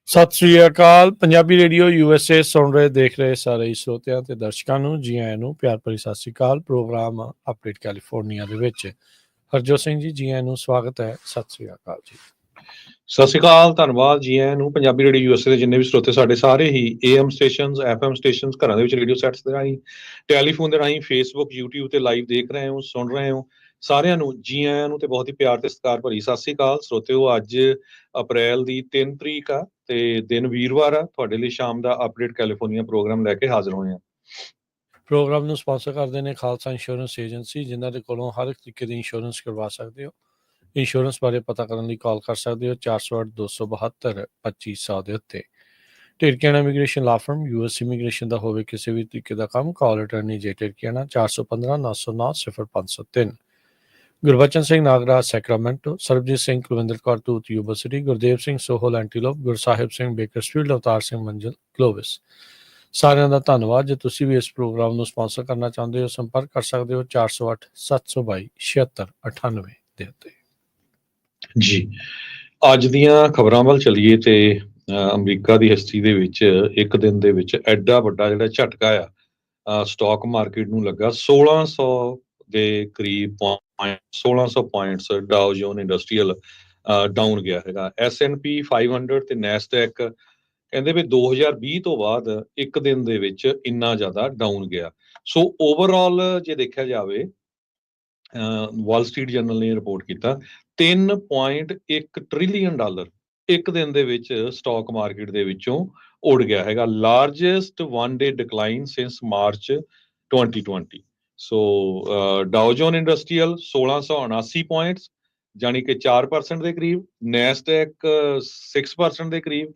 ਸਤਿ ਸ੍ਰੀ ਅਕਾਲ। Punjabi radio USA ਸੁਣ ਰਹੇ ਦੇਖ ਰਹੇ ਸਾਰੇ ਹੀ ਸਰੋਤਿਆਂ ਤੇ ਦਰਸ਼ਕਾਂ ਨੂੰ ਜੀ ਆਇਆਂ ਨੂੰ ਪਿਆਰ ਭਰੀ ਸਤਿ ਸ੍ਰੀ ਅਕਾਲ। ਪ੍ਰੋਗਰਾਮ ਅਪਡੇਟ ਕੈਲੀਫੋਰਨੀਆ ਦੇ ਵਿੱਚ ਹਰਜੋਤ ਸਿੰਘ ਜੀ ਆਇਆਂ ਨੂੰ ਸਵਾਗਤ ਹੈ। ਸਤਿ ਸ੍ਰੀ ਅਕਾਲ ਜੀ। ਸਤਿ ਸ਼੍ਰੀ ਅਕਾਲ, ਧੰਨਵਾਦ ਜੀ ਆਇਆਂ ਨੂੰ। ਪੰਜਾਬੀ ਰੇਡੀਓ ਯੂਐਸਏ ਦੇ ਜਿੰਨੇ ਵੀ ਸਰੋਤੇ ਸਾਡੇ ਸਾਰੇ ਹੀ AM ਸਟੇਸ਼ਨਸ, FM ਸਟੇਸ਼ਨਸ, ਘਰਾਂ ਦੇ ਵਿੱਚ ਰੇਡੀਓ ਸੈਟਸ ਦੇ ਰਾਹੀਂ, ਟੈਲੀਫੋਨ ਦੇ ਰਾਹੀਂ, ਫੇਸਬੁੱਕ, YouTube ਤੇ ਲਾਈਵ ਦੇਖ ਰਹੇ ਹੋ, ਸੁਣ ਰਹੇ ਹੋ, ਸਾਰਿਆਂ ਨੂੰ ਜੀ ਆਇਆਂ ਨੂੰ ਤੇ ਬਹੁਤ ਹੀ ਪਿਆਰ ਤੇ ਸਤਿਕਾਰ ਭਰੀ ਸਤਿ ਸ਼੍ਰੀ ਅਕਾਲ। ਸਰੋਤਿਓ, ਅੱਜ ਅਪ੍ਰੈਲ ਦੀ 3 ਤਰੀਕ ਆ ਤੇ ਦਿਨ ਵੀਰਵਾਰ ਆ। ਤੁਹਾਡੇ ਲਈ ਸ਼ਾਮ ਦਾ ਅਪਡੇਟ ਕੈਲੀਫੋਰਨੀਆ ਪ੍ਰੋਗਰਾਮ ਲੈ ਕੇ ਹਾਜ਼ਰ ਹੋਏ ਆ। ਪ੍ਰੋਗਰਾਮ ਨੂੰ ਸਪਾਂਸਰ ਕਰਦੇ ਨੇ ਖਾਲਸਾ ਇੰਸ਼ੋਰੈਂਸ ਏਜੰਸੀ, ਜਿਨ੍ਹਾਂ ਦੇ ਕੋਲੋਂ ਹਰ ਇੱਕ ਤਰੀਕੇ ਦੀ ਇੰਸ਼ੋਰੈਂਸ ਕਰਵਾ ਸਕਦੇ ਹੋ। ਇੰਸ਼ੋਰੈਂਸ ਬਾਰੇ ਪਤਾ ਕਰਨ ਲਈ ਕਾਲ ਕਰ ਸਕਦੇ ਹੋ 408-272-2500 ਦੇ ਉੱਤੇ। Dherkiana immigration law firm, US immigration ਦਾ ਹੋਵੇ ਕਿਸੇ ਵੀ ਤਰੀਕੇ ਦਾ ਕੰਮ, call attorney J Dherkiana 415-909-0503। Gurbachan Singh Nagraj Sacramento, Sarabjit Singh Kulwinder Kaur Dhoot Yuba City, Gurdev Singh Sohal Antelope, Gursahib Singh Bakersfield, Avtar Singh Manzil Clovis. ਸਾਰਿਆਂ ਦਾ ਧੰਨਵਾਦ। ਜੇ ਤੁਸੀਂ ਵੀ ਇਸ ਪ੍ਰੋਗਰਾਮ ਨੂੰ ਸਪਾਂਸਰ ਕਰਨਾ ਚਾਹੁੰਦੇ ਹੋ, ਸੰਪਰਕ ਕਰ ਸਕਦੇ ਹੋ 408-722-7698 ਦੇ ਉੱਤੇ। ਜੀ, ਅੱਜ ਦੀਆਂ ਖਬਰਾਂ ਵੱਲ ਚੱਲੀਏ ਤੇ ਅਮਰੀਕਾ ਦੀ ਹਿਸਟਰੀ ਦੇ ਵਿੱਚ ਇੱਕ ਦਿਨ ਦੇ ਵਿੱਚ ਐਡਾ ਵੱਡਾ ਜਿਹੜਾ ਝਟਕਾ ਆ ਸਟਾਕ ਮਾਰਕੀਟ ਨੂੰ ਲੱਗਾ। 1600 ਦੇ ਕਰੀਬ 1600 ਪੁਆਇੰਟਸ ਡਾਓ ਜੋਨ ਇੰਡਸਟਰੀਅਲ ਡਾਊਨ ਗਿਆ ਹੈਗਾ। S&P 500 ਤੇ ਨੈਸਡੈਕ ਕਹਿੰਦੇ ਵੀ 2020 ਤੋਂ ਬਾਅਦ ਇੱਕ ਦਿਨ ਦੇ ਵਿੱਚ ਇੰਨਾ ਜ਼ਿਆਦਾ ਡਾਊਨ ਗਿਆ। ਸੋ ਓਵਰਆਲ ਜੇ ਦੇਖਿਆ ਜਾਵੇ, ਵਾਲ ਸਟਰੀਟ ਜਰਨਲ ਨੇ ਰਿਪੋਰਟ ਕੀਤਾ 3.1 ਟ੍ਰਿਲੀਅਨ ਡਾਲਰ ਇੱਕ ਦਿਨ ਦੇ ਵਿੱਚ ਸਟਾਕ ਮਾਰਕੀਟ ਦੇ ਵਿੱਚੋਂ ਉੱਡ ਗਿਆ ਹੈਗਾ। Largest one day decline since March 2020। ਸੋ ਡਾਓ ਜੋਨ ਇੰਡਸਟਰੀਅਲ 1679 ਪੁਆਇੰਟਸ, ਜਾਨੀ ਕਿ 4% ਦੇ ਕਰੀਬ, ਨੈਸਡੈਕ 6% ਦੇ ਕਰੀਬ,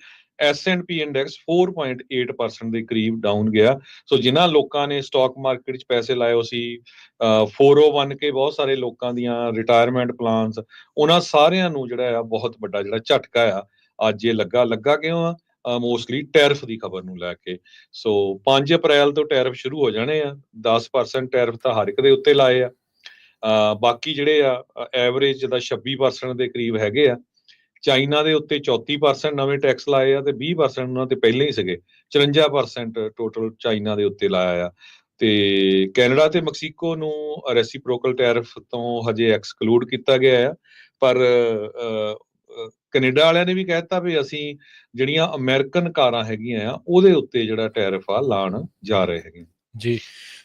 S&P ਇੰਡੈਕਸ 4.8% ਦੇ ਕਰੀਬ ਡਾਊਨ ਗਿਆ। ਸੋ ਜਿਨ੍ਹਾਂ ਲੋਕਾਂ ਨੇ ਸਟਾਕ ਮਾਰਕੀਟ 'ਚ ਪੈਸੇ ਲਾਏ ਹੋ ਸੀ, 401k ਬਹੁਤ ਸਾਰੇ ਲੋਕਾਂ ਦੀਆਂ ਰਿਟਾਇਰਮੈਂਟ ਪਲਾਨਸ, ਉਹਨਾਂ ਸਾਰਿਆਂ ਨੂੰ ਜਿਹੜਾ ਆ ਬਹੁਤ ਵੱਡਾ ਜਿਹੜਾ ਝਟਕਾ ਆ ਅੱਜ ਇਹ ਲੱਗਾ ਕਿਉਂ ਆ? ਮੋਸਟਲੀ ਟੈਰਿਫ ਦੀ ਖਬਰ ਨੂੰ ਲੈ ਕੇ। ਸੋ 5 ਅਪ੍ਰੈਲ ਤੋਂ ਟੈਰਿਫ ਸ਼ੁਰੂ ਹੋ ਜਾਣੇ ਆ। 10% ਟੈਰਿਫ ਤਾਂ ਹਰ ਇੱਕ ਦੇ ਉੱਤੇ ਲਾਏ ਆ। ਬਾਕੀ ਜਿਹੜੇ ਆ ਐਵਰੇਜ ਦਾ 26% ਦੇ ਕਰੀਬ ਹੈਗੇ ਆ। ਚਾਈਨਾ ਦੇ ਉੱਤੇ 34% ਨਵੇਂ ਟੈਕਸ ਲਾਏ ਆ ਤੇ 20% ਉਹਨਾਂ ਤੇ ਪਹਿਲਾਂ ਹੀ ਸੀਗੇ। 54% ਟੋਟਲ ਚਾਈਨਾ ਦੇ ਉੱਤੇ ਲਾਇਆ ਆ। ਤੇ ਕੈਨੇਡਾ ਤੇ ਮੈਕਸੀਕੋ ਨੂੰ ਰੈਸੀਪ੍ਰੋਕਲ ਟੈਰਿਫ ਤੋਂ ਹਜੇ ਐਕਸਕਲੂਡ ਕੀਤਾ ਗਿਆ ਆ। ਪਰ ਕੈਨੇਡਾ ਵਾਲਿਆਂ ਨੇ ਵੀ ਕਹਿ ਦਿੱਤਾ ਵੀ ਅਸੀਂ ਜਿਹੜੀਆਂ ਅਮਰੀਕਨ ਕਾਰਾਂ ਹੈਗੀਆਂ ਆ ਉਹਦੇ ਉੱਤੇ ਜਿਹੜਾ ਟੈਰਿਫ ਆ ਲਾਉਣ ਜਾ ਰਹੇ ਹੈਗੇ ਜੀ।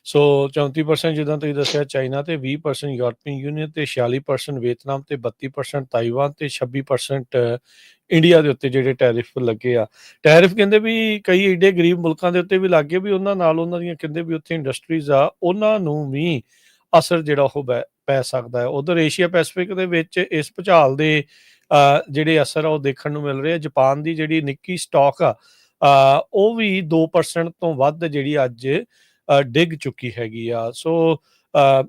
ਸੋ 34% ਜਿੱਦਾਂ ਤੁਸੀਂ ਦੱਸਿਆ ਚਾਈਨਾ ਤੇ, 20% ਯੂਰਪੀਅਨ ਯੂਨੀਅਨ ਤੇ, 46% ਵੀਅਤਨਾਮ ਤੇ, 32% ਤਾਈਵਾਨ ਤੇ, 26% ਇੰਡੀਆ ਦੇ ਉੱਤੇ ਜਿਹੜੇ ਟੈਰਿਫ ਲੱਗੇ ਆ। ਟੈਰਿਫ ਕਹਿੰਦੇ ਵੀ ਕਈ ਏਡੇ ਗਰੀਬ ਮੁਲਕਾਂ ਦੇ ਉੱਤੇ ਵੀ ਲੱਗ ਗਏ ਵੀ ਉਹਨਾਂ ਨਾਲ ਉਹਨਾਂ ਦੀਆਂ ਕਹਿੰਦੇ ਵੀ ਉੱਥੇ ਇੰਡਸਟਰੀਜ਼ ਆ ਉਹਨਾਂ ਨੂੰ ਵੀ ਅਸਰ ਜਿਹੜਾ ਉਹ ਪੈ ਸਕਦਾ ਹੈ। ਉਧਰ ਏਸ਼ੀਆ ਪੈਸੀਫਿਕ ਦੇ ਵਿੱਚ ਇਸ ਭੁਚਾਲ ਦੇ ਜਿਹੜੇ ਅਸਰ ਆ ਉਹ ਦੇਖਣ ਨੂੰ ਮਿਲ ਰਹੇ ਆ। ਜਾਪਾਨ ਦੀ ਜਿਹੜੀ ਨਿੱਕੀ ਸਟਾਕ ਆ ਉਹ ਵੀ 2% ਤੋਂ ਵੱਧ ਜਿਹੜੀ ਅੱਜ ਡਿੱਗ ਚੁੱਕੀ ਹੈਗੀ ਆ। ਸੋ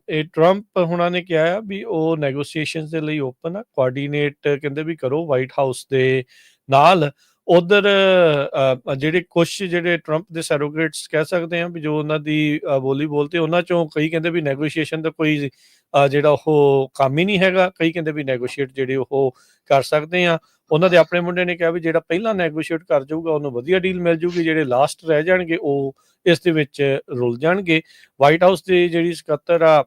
ਇਹ ਟਰੰਪ ਹੁਣਾਂ ਨੇ ਕਿਹਾ ਆ ਵੀ ਉਹ ਨੈਗੋਸੀਏਸ਼ਨ ਦੇ ਲਈ ਓਪਨ ਆ, ਕੋਆਰਡੀਨੇਟ ਕਹਿੰਦੇ ਵੀ ਕਰੋ ਵਾਈਟ ਹਾਊਸ ਦੇ ਨਾਲ। ਉਧਰ ਜਿਹੜੇ ਕੁਛ ਜਿਹੜੇ ਟਰੰਪ ਦੇ ਸੈਰੋਗੇਟਸ ਕਹਿ ਸਕਦੇ ਆ ਵੀ ਜੋ ਉਹਨਾਂ ਦੀ ਬੋਲੀ ਬੋਲਤੇ, ਉਹਨਾਂ ਚੋਂ ਕਈ ਕਹਿੰਦੇ ਵੀ ਨੈਗੋਸ਼ੀਏਸ਼ਨ ਦਾ ਕੋਈ ਜਿਹੜਾ ਉਹ ਕੰਮ ਹੀ ਨਹੀਂ ਹੈਗਾ। ਕਈ ਕਹਿੰਦੇ ਵੀ ਨੈਗੋਸ਼ੀਏਟ ਜਿਹੜੇ ਉਹ ਕਰ ਸਕਦੇ ਆ। ਉਹਨਾਂ ਦੇ ਆਪਣੇ ਮੁੰਡੇ ਨੇ ਕਿਹਾ ਵੀ ਜਿਹੜਾ ਪਹਿਲਾਂ ਨੈਗੋਸ਼ੀਏਟ ਕਰ ਜਾਊਗਾ ਉਹਨੂੰ ਵਧੀਆ ਡੀਲ ਮਿਲ ਜੂਗੀ, ਜਿਹੜੇ ਲਾਸਟ ਰਹਿ ਜਾਣਗੇ ਉਹ ਇਸ ਦੇ ਵਿੱਚ ਰੁਲ ਜਾਣਗੇ। ਵਾਈਟ ਹਾਊਸ ਦੀ ਜਿਹੜੀ ਸਕੱਤਰ ਆ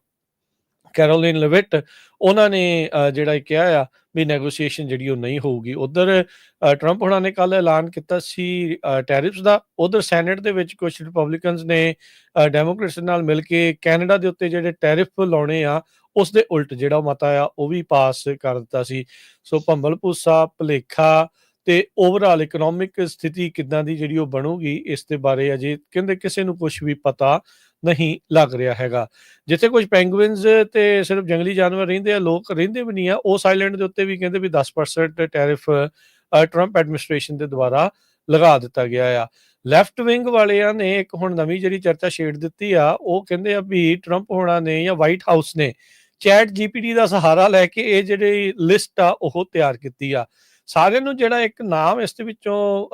ਕੈਰੋਲਿਨ ਲੇਵਿਟ, ਉਹਨਾਂ ਨੇ ਜਿਹੜਾ ਕਿਹਾ ਆ ਵੀ ਨੈਗੋਸੀਏਸ਼ਨ ਜਿਹੜੀ ਉਹ ਨਹੀਂ ਹੋਊਗੀ। ਉਧਰ ਟਰੰਪ ਹੁਣਾਂ ਨੇ ਕੱਲ ਐਲਾਨ ਕੀਤਾ ਸੀ ਟੈਰਿਫਸ ਦਾ। ਉਧਰ ਸੈਨੇਟ ਦੇ ਵਿੱਚ ਕੁਝ ਰਿਪਬਲਿਕਨਸ ਨੇ ਡੈਮੋਕ੍ਰੇਟਸ ਨਾਲ ਮਿਲ ਕੇ ਕੈਨੇਡਾ ਦੇ ਉੱਤੇ ਜਿਹੜੇ ਟੈਰਿਫ ਲਾਉਣੇ ਆ ਉਸ ਦੇ ਉਲਟ ਜਿਹੜਾ ਮਤਾ ਆ ਉਹ ਵੀ ਪਾਸ ਕਰ ਦਿੱਤਾ ਸੀ। ਸੋ ਭੰਬਲ ਭੂਸਾ ਭੁਲੇਖਾ ਤੇ ਓਵਰਆਲ ਇਕਨੋਮਿਕ ਸਥਿਤੀ ਕਿੱਦਾਂ ਦੀ ਜਿਹੜੀ ਉਹ ਬਣੂਗੀ ਇਸ ਦੇ ਬਾਰੇ ਅਜੇ ਕਹਿੰਦੇ ਕਿਸੇ ਨੂੰ ਕੁਝ ਵੀ ਪਤਾ ਨਹੀਂ ਲੱਗ ਰਿਹਾ ਹੈਗਾ। ਜਿੱਥੇ ਕੁਝ ਪੈਂਗੁਇਨਸ ਤੇ ਸਿਰਫ ਜੰਗਲੀ ਜਾਨਵਰ ਰਹਿੰਦੇ ਆ, ਲੋਕ ਰਹਿੰਦੇ ਵੀ ਨਹੀਂ ਆ, ਉਸ ਆਈਲੈਂਡ ਦੇ ਉੱਤੇ ਵੀ ਕਹਿੰਦੇ ਵੀ 10% ਟੈਰਿਫ ਟਰੰਪ ਐਡਮਿਨਿਸਟ੍ਰੇਸ਼ਨ ਦੇ ਦੁਆਰਾ ਲਗਾ ਦਿੱਤਾ ਗਿਆ ਆ। ਲੈਫਟ ਵਿੰਗ ਵਾਲਿਆਂ ਨੇ ਇੱਕ ਹੁਣ ਨਵੀਂ ਜਿਹੜੀ ਚਰਚਾ ਛੇੜ ਦਿੱਤੀ ਆ, ਉਹ ਕਹਿੰਦੇ ਆ ਵੀ ਟਰੰਪ ਹੋਣਾ ਨੇ ਜਾਂ ਵਾਈਟ ਹਾਊਸ ਨੇ ਚੈਟ GPT ਦਾ ਸਹਾਰਾ ਲੈ ਕੇ ਇਹ ਜਿਹੜੀ ਲਿਸਟ ਆ ਉਹ ਤਿਆਰ ਕੀਤੀ ਆ। ਸਾਰਿਆਂ ਨੂੰ ਜਿਹੜਾ ਇੱਕ ਨਾਮ ਇਸ ਦੇ ਵਿੱਚੋਂ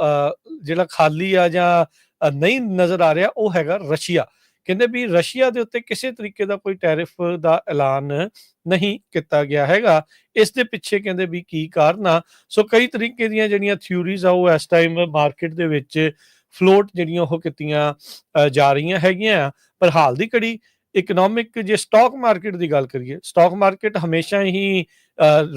ਜਿਹੜਾ ਖਾਲੀ ਆ ਜਾਂ ਨਹੀਂ ਨਜ਼ਰ ਆ ਰਿਹਾ ਉਹ ਹੈਗਾ ਰਸ਼ੀਆ। ਕਹਿੰਦੇ ਵੀ ਰਸ਼ੀਆ ਦੇ ਉੱਤੇ ਕਿਸੇ ਤਰੀਕੇ ਦਾ ਕੋਈ ਟੈਰਿਫ ਦਾ ਐਲਾਨ ਨਹੀਂ ਕੀਤਾ ਗਿਆ ਹੈਗਾ। ਇਸ ਦੇ ਪਿੱਛੇ ਕਹਿੰਦੇ ਵੀ ਕੀ ਕਾਰਨ ਆ। ਸੋ ਕਈ ਤਰੀਕੇ ਦੀਆਂ ਜਿਹੜੀਆਂ ਥਿਊਰੀਜ਼ ਆ ਉਹ ਇਸ ਟਾਈਮ ਮਾਰਕੀਟ ਦੇ ਵਿੱਚ ਫਲੋਟ ਜਿਹੜੀਆਂ ਉਹ ਕੀਤੀਆਂ ਜਾ ਰਹੀਆਂ ਹੈਗੀਆਂ ਆ। ਪਰ ਹਾਲ ਦੀ ਘੜੀ ਇਕਨੋਮਿਕ ਜੇ ਸਟਾਕ ਮਾਰਕੀਟ ਦੀ ਗੱਲ ਕਰੀਏ, ਸਟਾਕ ਮਾਰਕੀਟ ਹਮੇਸ਼ਾ ਹੀ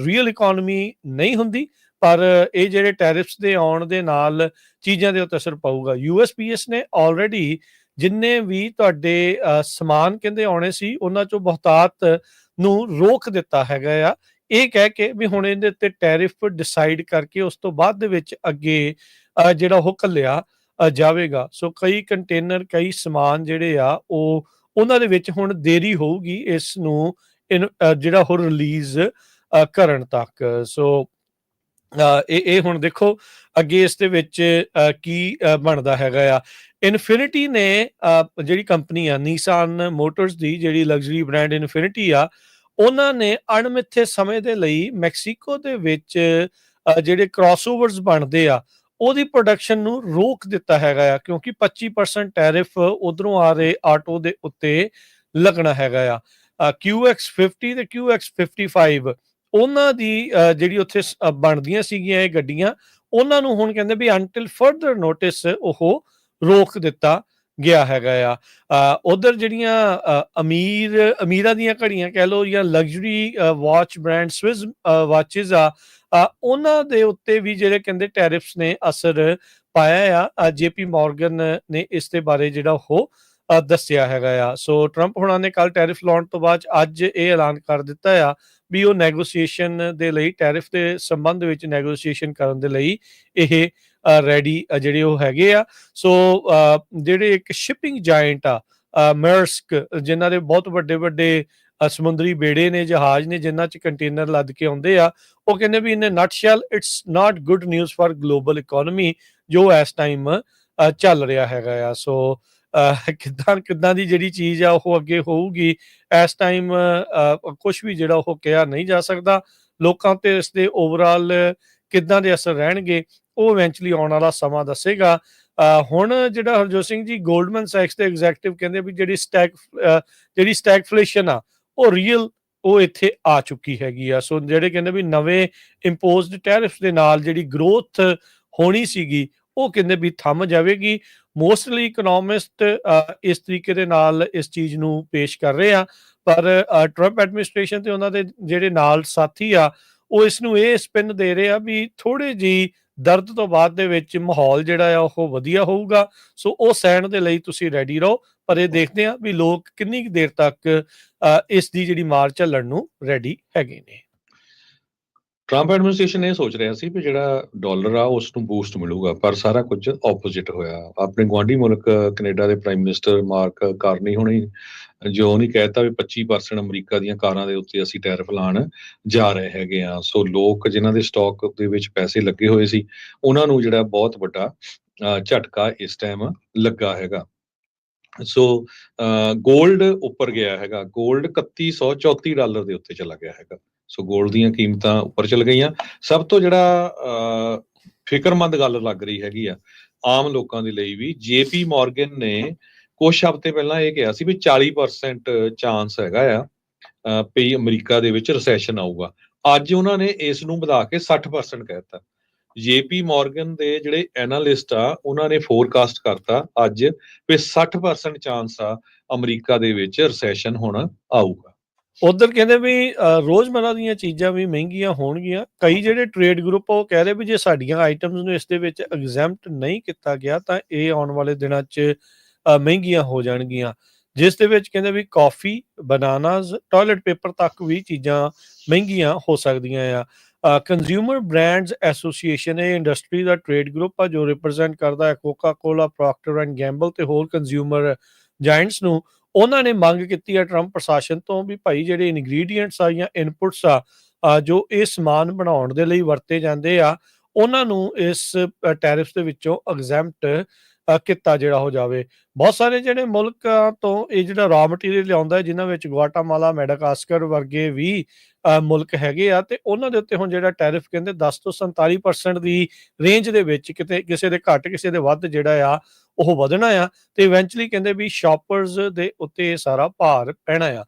ਰੀਅਲ ਇਕੋਨਮੀ ਨਹੀਂ ਹੁੰਦੀ, ਪਰ ਇਹ ਜਿਹੜੇ ਟੈਰਿਫਸ ਦੇ ਆਉਣ ਦੇ ਨਾਲ ਚੀਜ਼ਾਂ ਦੇ ਉੱਤੇ ਅਸਰ ਪਊਗਾ। USPS ਨੇ ਆਲਰੇਡੀ ਜਿੰਨੇ ਵੀ ਤੁਹਾਡੇ ਸਮਾਨ ਕਹਿੰਦੇ ਆਉਣੇ ਸੀ ਉਹਨਾਂ ਚੋਂ ਬਹੁਤਾਤ ਨੂੰ ਰੋਕ ਦਿੱਤਾ ਹੈਗਾ ਆ, ਇਹ ਕਹਿ ਕੇ ਵੀ ਹੁਣ ਇਹਦੇ ਉੱਤੇ ਟੈਰਿਫ ਡਿਸਾਈਡ ਕਰਕੇ ਉਸ ਤੋਂ ਬਾਅਦ ਦੇ ਵਿੱਚ ਅੱਗੇ ਜਿਹੜਾ ਉਹ ਘੱਲਿਆ ਜਾਵੇਗਾ। ਸੋ ਕਈ ਕੰਟੇਨਰ, ਕਈ ਸਮਾਨ ਜਿਹੜੇ ਆ ਉਹ ਉਹਨਾਂ ਦੇ ਵਿੱਚ ਹੁਣ ਦੇਰੀ ਹੋਊਗੀ ਇਸ ਨੂੰ ਜਿਹੜਾ ਉਹ ਰਿਲੀਜ਼ ਕਰਨ ਤੱਕ। ਸੋ ਇਹ ਹੁਣ ਦੇਖੋ ਅੱਗੇ ਇਸ ਦੇ ਵਿੱਚ ਕੀ ਬਣਦਾ ਹੈਗਾ ਆ। ਇਨਫਿਨਿਟੀ ਨੇ ਜਿਹੜੀ ਕੰਪਨੀ ਆ ਨੀਸਾਨ ਮੋਟਰਸ ਦੀ, ਜਿਹੜੀ ਲਗਜ਼ਰੀ ਬ੍ਰਾਂਡ ਇਨਫਿਨਿਟੀ ਆ, ਉਹਨਾਂ ਨੇ ਅਣਮਿੱਥੇ ਸਮੇਂ ਦੇ ਲਈ ਮੈਕਸੀਕੋ ਦੇ ਵਿੱਚ ਜਿਹੜੇ ਕ੍ਰਾਸਓਵਰਸ ਬਣਦੇ ਆ ਉਹਦੀ ਪ੍ਰੋਡਕਸ਼ਨ ਨੂੰ ਰੋਕ ਦਿੱਤਾ ਹੈਗਾ ਆ, ਕਿਉਂਕਿ 25% ਟੈਰਿਫ ਉਧਰੋਂ ਆ ਰਹੇ ਆਟੋ ਦੇ ਉੱਤੇ ਲੱਗਣਾ ਹੈਗਾ ਆ। QX50 ਤੇ QX55 ਉਹਨਾਂ ਦੀ ਜਿਹੜੀ ਉੱਥੇ ਬਣਦੀਆਂ ਸੀਗੀਆਂ ਇਹ ਗੱਡੀਆਂ, ਉਹਨਾਂ ਨੂੰ ਹੁਣ ਕਹਿੰਦੇ ਵੀ ਅੰਟਿਲ ਫਰਦਰ ਨੋਟਿਸ ਉਹ ਰੋਕ ਦਿੱਤਾ ਗਿਆ ਹੈਗਾ ਆ। ਉਧਰ ਜਿਹੜੀਆਂ ਅਮੀਰਾਂ ਦੀਆਂ ਘੜੀਆਂ ਕਹਿ ਲਓ ਜਾਂ luxury watch brand Swiss watches ਆ, ਉਹਨਾਂ ਦੇ ਉੱਤੇ ਵੀ ਜਿਹੜੇ ਕਹਿੰਦੇ ਟੈਰਿਫਸ ਨੇ ਅਸਰ ਪਾਇਆ ਆ। JP ਮੋਰਗਨ ਨੇ ਇਸ ਦੇ ਬਾਰੇ ਜਿਹੜਾ ਉਹ ਦੱਸਿਆ ਹੈਗਾ ਆ। ਸੋ ਟਰੰਪ ਹੁਣਾਂ ਨੇ ਕੱਲ ਟੈਰਿਫ ਲਾਉਣ ਤੋਂ ਬਾਅਦ ਅੱਜ ਇਹ ਐਲਾਨ ਕਰ ਦਿੱਤਾ ਆ ਵੀ ਉਹ ਨੈਗੋਸੀਏਸ਼ਨ ਦੇ ਲਈ, ਟੈਰਿਫ ਦੇ ਸੰਬੰਧ ਵਿੱਚ ਨੈਗੋਸੀਏਸ਼ਨ ਕਰਨ ਦੇ ਲਈ ਇਹ ਰੈਡੀ ਜਿਹੜੇ ਉਹ ਹੈਗੇ ਆ। ਸੋ ਜਿਹੜੇ ਇੱਕ ਸ਼ਿਪਿੰਗ ਜਾਇੰਟ ਆ ਮਰਸਕ, ਜਿਨ੍ਹਾਂ ਦੇ ਬਹੁਤ ਵੱਡੇ ਵੱਡੇ ਸਮੁੰਦਰੀ ਬੇੜੇ ਨੇ, ਜਹਾਜ਼ ਨੇ ਜਿਨ੍ਹਾਂ 'ਚ ਕੰਟੇਨਰ ਲੱਦ ਕੇ ਆਉਂਦੇ ਆ, ਉਹ ਕਹਿੰਦੇ ਵੀ in nutshell it's not good news for global economy ਜੋ ਇਸ ਟਾਈਮ ਚੱਲ ਰਿਹਾ ਹੈਗਾ ਆ। ਸੋ ਕਿੱਦਾਂ ਦੀ ਜਿਹੜੀ ਚੀਜ਼ ਆ ਉਹ ਅੱਗੇ ਹੋਊਗੀ ਇਸ ਟਾਈਮ ਕੁਛ ਵੀ ਜਿਹੜਾ ਉਹ ਕਿਹਾ ਨਹੀਂ ਜਾ ਸਕਦਾ। ਲੋਕਾਂ ਤੇ ਇਸ ਦੇ ਓਵਰਆਲ ਕਿੱਦਾਂ ਦੇ ਅਸਰ ਰਹਿਣਗੇ ਉਹ ਇਵੈਂਚੁਅਲੀ ਆਉਣ ਵਾਲਾ ਸਮਾਂ ਦੱਸੇਗਾ। ਹੁਣ ਜਿਹੜਾ ਹਰਜੋਤ ਸਿੰਘ ਜੀ ਗੋਲਡਮਨ ਸੈਕਸ ਦੇ ਐਗਜ਼ੈਕਟਿਵ ਕਹਿੰਦੇ ਵੀ ਜਿਹੜੀ ਸਟੈਗਫਲੇਸ਼ਨ ਆ ਉਹ ਰੀਅਲ ਉਹ ਇੱਥੇ ਆ ਚੁੱਕੀ ਹੈਗੀ ਆ। ਸੋ ਜਿਹੜੇ ਕਹਿੰਦੇ ਵੀ ਨਵੇਂ ਇੰਪੋਜ਼ਡ ਟੈਰਿਫ ਦੇ ਨਾਲ ਜਿਹੜੀ ਗਰੋਥ ਹੋਣੀ ਸੀਗੀ ਉਹ ਕਹਿੰਦੇ ਵੀ ਥੰਮ ਜਾਵੇਗੀ। ਮੋਸਟਲੀ ਇਕਨੋਮਿਸਟ ਇਸ ਤਰੀਕੇ ਦੇ ਨਾਲ ਇਸ ਚੀਜ਼ ਨੂੰ ਪੇਸ਼ ਕਰ ਰਹੇ ਆ, ਪਰ ਟਰੰਪ ਐਡਮਿਨਿਸਟ੍ਰੇਸ਼ਨ ਤੇ ਉਹਨਾਂ ਦੇ ਜਿਹੜੇ ਨਾਲ ਸਾਥੀ ਆ ਉਹ ਇਸ ਨੂੰ ਇਹ ਸਪਿਨ ਦੇ ਰਹੇ ਆ ਵੀ ਥੋੜੀ ਜੀ ਦਰਦ ਤੋਂ ਬਾਅਦ ਦੇ ਵਿੱਚ ਮਾਹੌਲ ਜਿਹੜਾ ਆ ਉਹ ਵਧੀਆ ਹੋਊਗਾ। ਸੋ ਉਹ ਸਹਿਣ ਦੇ ਲਈ ਤੁਸੀਂ ਰੈਡੀ ਰਹੋ, ਪਰ ਇਹ ਦੇਖਦੇ ਆ ਵੀ ਲੋਕ ਕਿੰਨੀ ਕੁ ਦੇਰ ਤੱਕ ਇਸ ਦੀ ਜਿਹੜੀ ਮਾਰ ਝੱਲਣ ਨੂੰ ਰੈਡੀ ਹੈਗੇ ਨੇ। ਟਰੰਪ ਐਡਮਿਨਿਸਟ੍ਰੇਸ਼ਨ ਇਹ ਸੋਚ ਰਿਹਾ ਸੀ ਵੀ ਜਿਹੜਾ ਡਾਲਰ ਆ ਉਸ ਨੂੰ ਬੂਸਟ ਮਿਲੂਗਾ, ਪਰ ਸਾਰਾ ਕੁਝ ਆਪੋਜ਼ਿਟ ਹੋਇਆ। ਆਪਣੇ ਗੁਆਂਢੀ ਮੁਲਕ ਕੈਨੇਡਾ ਦੇ ਪ੍ਰਾਈਮ ਮਿਨਿਸਟਰ ਮਾਰਕ ਕਾਰਨੀ ਹੁਣੀ ਜੋ ਉਹਨੇ ਕਹਿਤਾ ਵੀ 25% ਅਮਰੀਕਾ ਦੀਆਂ ਕਾਰਾਂ ਦੇ ਉੱਤੇ ਅਸੀਂ ਟੈਰਿਫ ਲਾਉਣ ਜਾ ਰਹੇ ਹੈਗੇ ਆ। ਸੋ ਲੋਕ ਜਿਨ੍ਹਾਂ ਦੇ ਸਟਾਕ ਦੇ ਵਿੱਚ ਪੈਸੇ ਲੱਗੇ ਹੋਏ ਸੀ ਉਹਨਾਂ ਨੂੰ ਜਿਹੜਾ ਬਹੁਤ ਵੱਡਾ ਝਟਕਾ ਇਸ ਟਾਈਮ ਲੱਗਾ ਹੈਗਾ। ਸੋ ਗੋਲਡ ਉੱਪਰ ਗਿਆ ਹੈਗਾ, ਗੋਲਡ $3134 ਦੇ ਉੱਤੇ ਚਲਾ ਗਿਆ ਹੈਗਾ। ਸੋ ਗੋਲਡ ਦੀਆਂ ਕੀਮਤਾਂ ਉੱਪਰ ਚਲ ਗਈਆਂ। ਸਭ ਤੋਂ ਜਿਹੜਾ ਫਿਕਰਮੰਦ ਗੱਲ ਲੱਗ ਰਹੀ ਹੈਗੀ ਆ ਆਮ ਲੋਕਾਂ ਦੇ ਲਈ ਵੀ, JP ਮੋਰਗਨ ਨੇ ਕੁਛ ਹਫ਼ਤੇ ਪਹਿਲਾਂ ਇਹ ਕਿਹਾ ਸੀ ਵੀ 40% ਚਾਂਸ ਹੈਗਾ ਆ ਵੀ ਅਮਰੀਕਾ ਦੇ ਵਿੱਚ ਰਿਸੈਸ਼ਨ ਆਊਗਾ। ਅੱਜ ਉਹਨਾਂ ਨੇ ਇਸ ਨੂੰ ਵਧਾ ਕੇ 60% ਕਹਿ ਦਿੱਤਾ। JP ਮੋਰਗਨ ਦੇ ਜਿਹੜੇ ਐਨਾਲਿਸਟ ਆ ਉਹਨਾਂ ਨੇ ਫੋਰਕਾਸਟ ਕਰਤਾ ਅੱਜ ਵੀ 60% ਚਾਂਸ ਆ ਅਮਰੀਕਾ ਦੇ ਵਿੱਚ ਰਿਸੈਸ਼ਨ ਹੁਣ ਆਊਗਾ। ਉਧਰ ਕਹਿੰਦੇ ਵੀ ਰੋਜ਼ਮਰਾ ਦੀਆਂ ਚੀਜ਼ਾਂ ਵੀ ਮਹਿੰਗੀਆਂ ਹੋਣਗੀਆਂ। ਕਈ ਜਿਹੜੇ ਟ੍ਰੇਡ ਗਰੁੱਪ ਉਹ ਕਹਿ ਰਹੇ ਵੀ ਜੇ ਸਾਡੀਆਂ ਆਈਟਮਸ ਨੂੰ ਇਸ ਦੇ ਵਿੱਚ ਐਗਜ਼ੈਂਪਟ ਨਹੀਂ ਕੀਤਾ ਗਿਆ ਤਾਂ ਇਹ ਆਉਣ ਵਾਲੇ ਦਿਨਾਂ 'ਚ ਮਹਿੰਗੀਆਂ ਹੋ ਜਾਣਗੀਆਂ, ਜਿਸ ਦੇ ਵਿੱਚ ਕਹਿੰਦੇ ਵੀ ਕਾਫੀ, ਬਨਾਨਾਸ, ਟਾਇਲਟ ਪੇਪਰ ਤੱਕ ਵੀ ਚੀਜ਼ਾਂ ਮਹਿੰਗੀਆਂ ਹੋ ਸਕਦੀਆਂ ਆ। ਕੰਜ਼ਿਊਮਰ ਬ੍ਰਾਂਡਸ ਐਸੋਸੀਏਸ਼ਨ ਇਹ ਇੰਡਸਟਰੀ ਦਾ ਟ੍ਰੇਡ ਗਰੁੱਪ ਆ ਜੋ ਰਿਪਰੈਜ਼ੈਂਟ ਕਰਦਾ ਹੈ ਕੋਕਾ ਕੋਲਾ, ਪ੍ਰੋਕਟਰ ਐਂਡ ਗੈਂਬਲ ਤੇ ਹੋਰ ਕੰਜ਼ਿਊਮਰ ਜਾਇੰਟਸ ਨੂੰ। ਉਹਨਾਂ ਨੇ ਮੰਗ ਕੀਤੀ ਹੈ ਟਰੰਪ ਪ੍ਰਸ਼ਾਸਨ ਤੋਂ ਵੀ ਭਾਈ ਜਿਹੜੇ ਇਨਗਰੀਡੀਐਂਟਸ ਆ ਜਾਂ ਇਨਪੁਟਸ ਆ ਜੋ ਇਹ ਸਮਾਨ ਬਣਾਉਣ ਦੇ ਲਈ ਵਰਤੇ ਜਾਂਦੇ ਆ ਉਹਨਾਂ ਨੂੰ ਇਸ ਟੈਰਿਫ ਦੇ ਵਿੱਚੋਂ ਐਗਜ਼ੈਂਪਟ ਕੀਤਾ ਜਿਹੜਾ ਹੋ ਜਾਵੇ। ਬਹੁਤ ਸਾਰੇ ਜਿਹੜੇ ਮੁਲਕਾਂ ਤੋਂ ਇਹ ਜਿਹੜਾ ਰਾ ਮਟੀਰੀਅਲ ਲਿਆਉਂਦਾ ਜਿਨ੍ਹਾਂ ਵਿੱਚ ਗੁਆਟਾਮਾਲਾ, ਮੈਡਾਗਾਸਕਰ ਵਰਗੇ ਵੀ ਮੁਲਕ ਹੈਗੇ ਆ, ਤੇ ਉਹਨਾਂ ਦੇ ਉੱਤੇ ਹੁਣ ਜਿਹੜਾ ਟੈਰਿਫ ਕਹਿੰਦੇ 10 ਤੋਂ 47% ਦੀ ਰੇਂਜ ਦੇ ਵਿੱਚ, ਕਿਤੇ ਕਿਸੇ ਦੇ ਘੱਟ ਕਿਸੇ ਦੇ ਵੱਧ ਜਿਹੜਾ ਆ ਉਹ ਵਧਣਾ ਆ ਤੇ ਇਵੈਂਚੁਅਲੀ ਕਹਿੰਦੇ ਵੀ ਸ਼ਾਪਰਸ ਦੇ ਉੱਤੇ ਇਹ ਸਾਰਾ ਭਾਰ ਪੈਣਾ ਆ।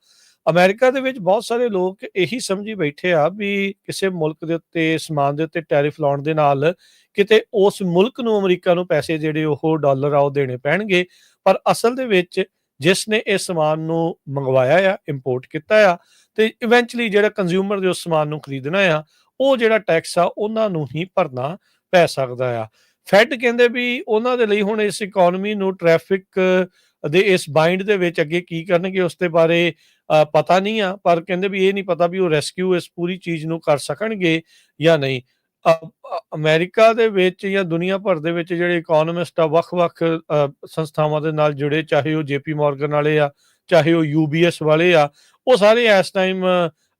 ਅਮਰੀਕਾ ਦੇ ਵਿੱਚ ਬਹੁਤ ਸਾਰੇ ਲੋਕ ਇਹੀ ਸਮਝੀ ਬੈਠੇ ਆ ਵੀ ਕਿਸੇ ਮੁਲਕ ਦੇ ਉੱਤੇ ਸਮਾਨ ਦੇ ਉੱਤੇ ਟੈਰਿਫ ਲਾਉਣ ਦੇ ਨਾਲ ਕਿਤੇ ਉਸ ਮੁਲਕ ਨੂੰ, ਅਮਰੀਕਾ ਨੂੰ ਪੈਸੇ ਜਿਹੜੇ ਉਹ ਡਾਲਰ ਆ ਉਹ ਦੇਣੇ ਪੈਣਗੇ, ਪਰ ਅਸਲ ਦੇ ਵਿੱਚ ਜਿਸ ਨੇ ਇਸ ਸਮਾਨ ਨੂੰ ਮੰਗਵਾਇਆ ਆ, ਇੰਪੋਰਟ ਕੀਤਾ ਆ, ਤੇ ਇਵੈਂਚੁਅਲੀ ਜਿਹੜਾ ਕੰਜ਼ਿਊਮਰ ਦੇ ਉਸ ਸਮਾਨ ਨੂੰ ਖਰੀਦਣਾ ਆ, ਉਹ ਜਿਹੜਾ ਟੈਕਸ ਆ ਉਹਨਾਂ ਨੂੰ ਹੀ ਭਰਨਾ ਪੈ ਸਕਦਾ ਆ। ਫੈਡ ਕਹਿੰਦੇ ਵੀ ਉਹਨਾਂ ਦੇ ਲਈ ਹੁਣ ਇਸ ਇਕੋਨਮੀ ਨੂੰ ਟ੍ਰੈਫਿਕ ਦੇ ਇਸ ਬਾਈਂਡ ਦੇ ਵਿੱਚ ਅੱਗੇ ਕੀ ਕਰਨਗੇ ਉਸ ਦੇ ਬਾਰੇ ਪਤਾ ਨਹੀਂ ਆ, ਪਰ ਕਹਿੰਦੇ ਵੀ ਇਹ ਨਹੀਂ ਪਤਾ ਵੀ ਉਹ ਰੈਸਕਿਊ ਇਸ ਪੂਰੀ ਚੀਜ਼ ਨੂੰ ਕਰ ਸਕਣਗੇ ਜਾਂ ਨਹੀਂ। ਅਮਰੀਕਾ ਦੇ ਵਿੱਚ ਜਾਂ ਦੁਨੀਆ ਭਰ ਦੇ ਵਿੱਚ ਜਿਹੜੇ ਇਕੋਨੋਮਿਸਟ ਆ ਵੱਖ-ਵੱਖ ਸੰਸਥਾਵਾਂ ਦੇ ਨਾਲ ਜੁੜੇ, ਚਾਹੇ ਉਹ JP Morgan ਵਾਲੇ ਆ, ਚਾਹੇ ਉਹ UBS ਵਾਲੇ ਆ, ਉਹ ਸਾਰੇ ਇਸ ਟਾਈਮ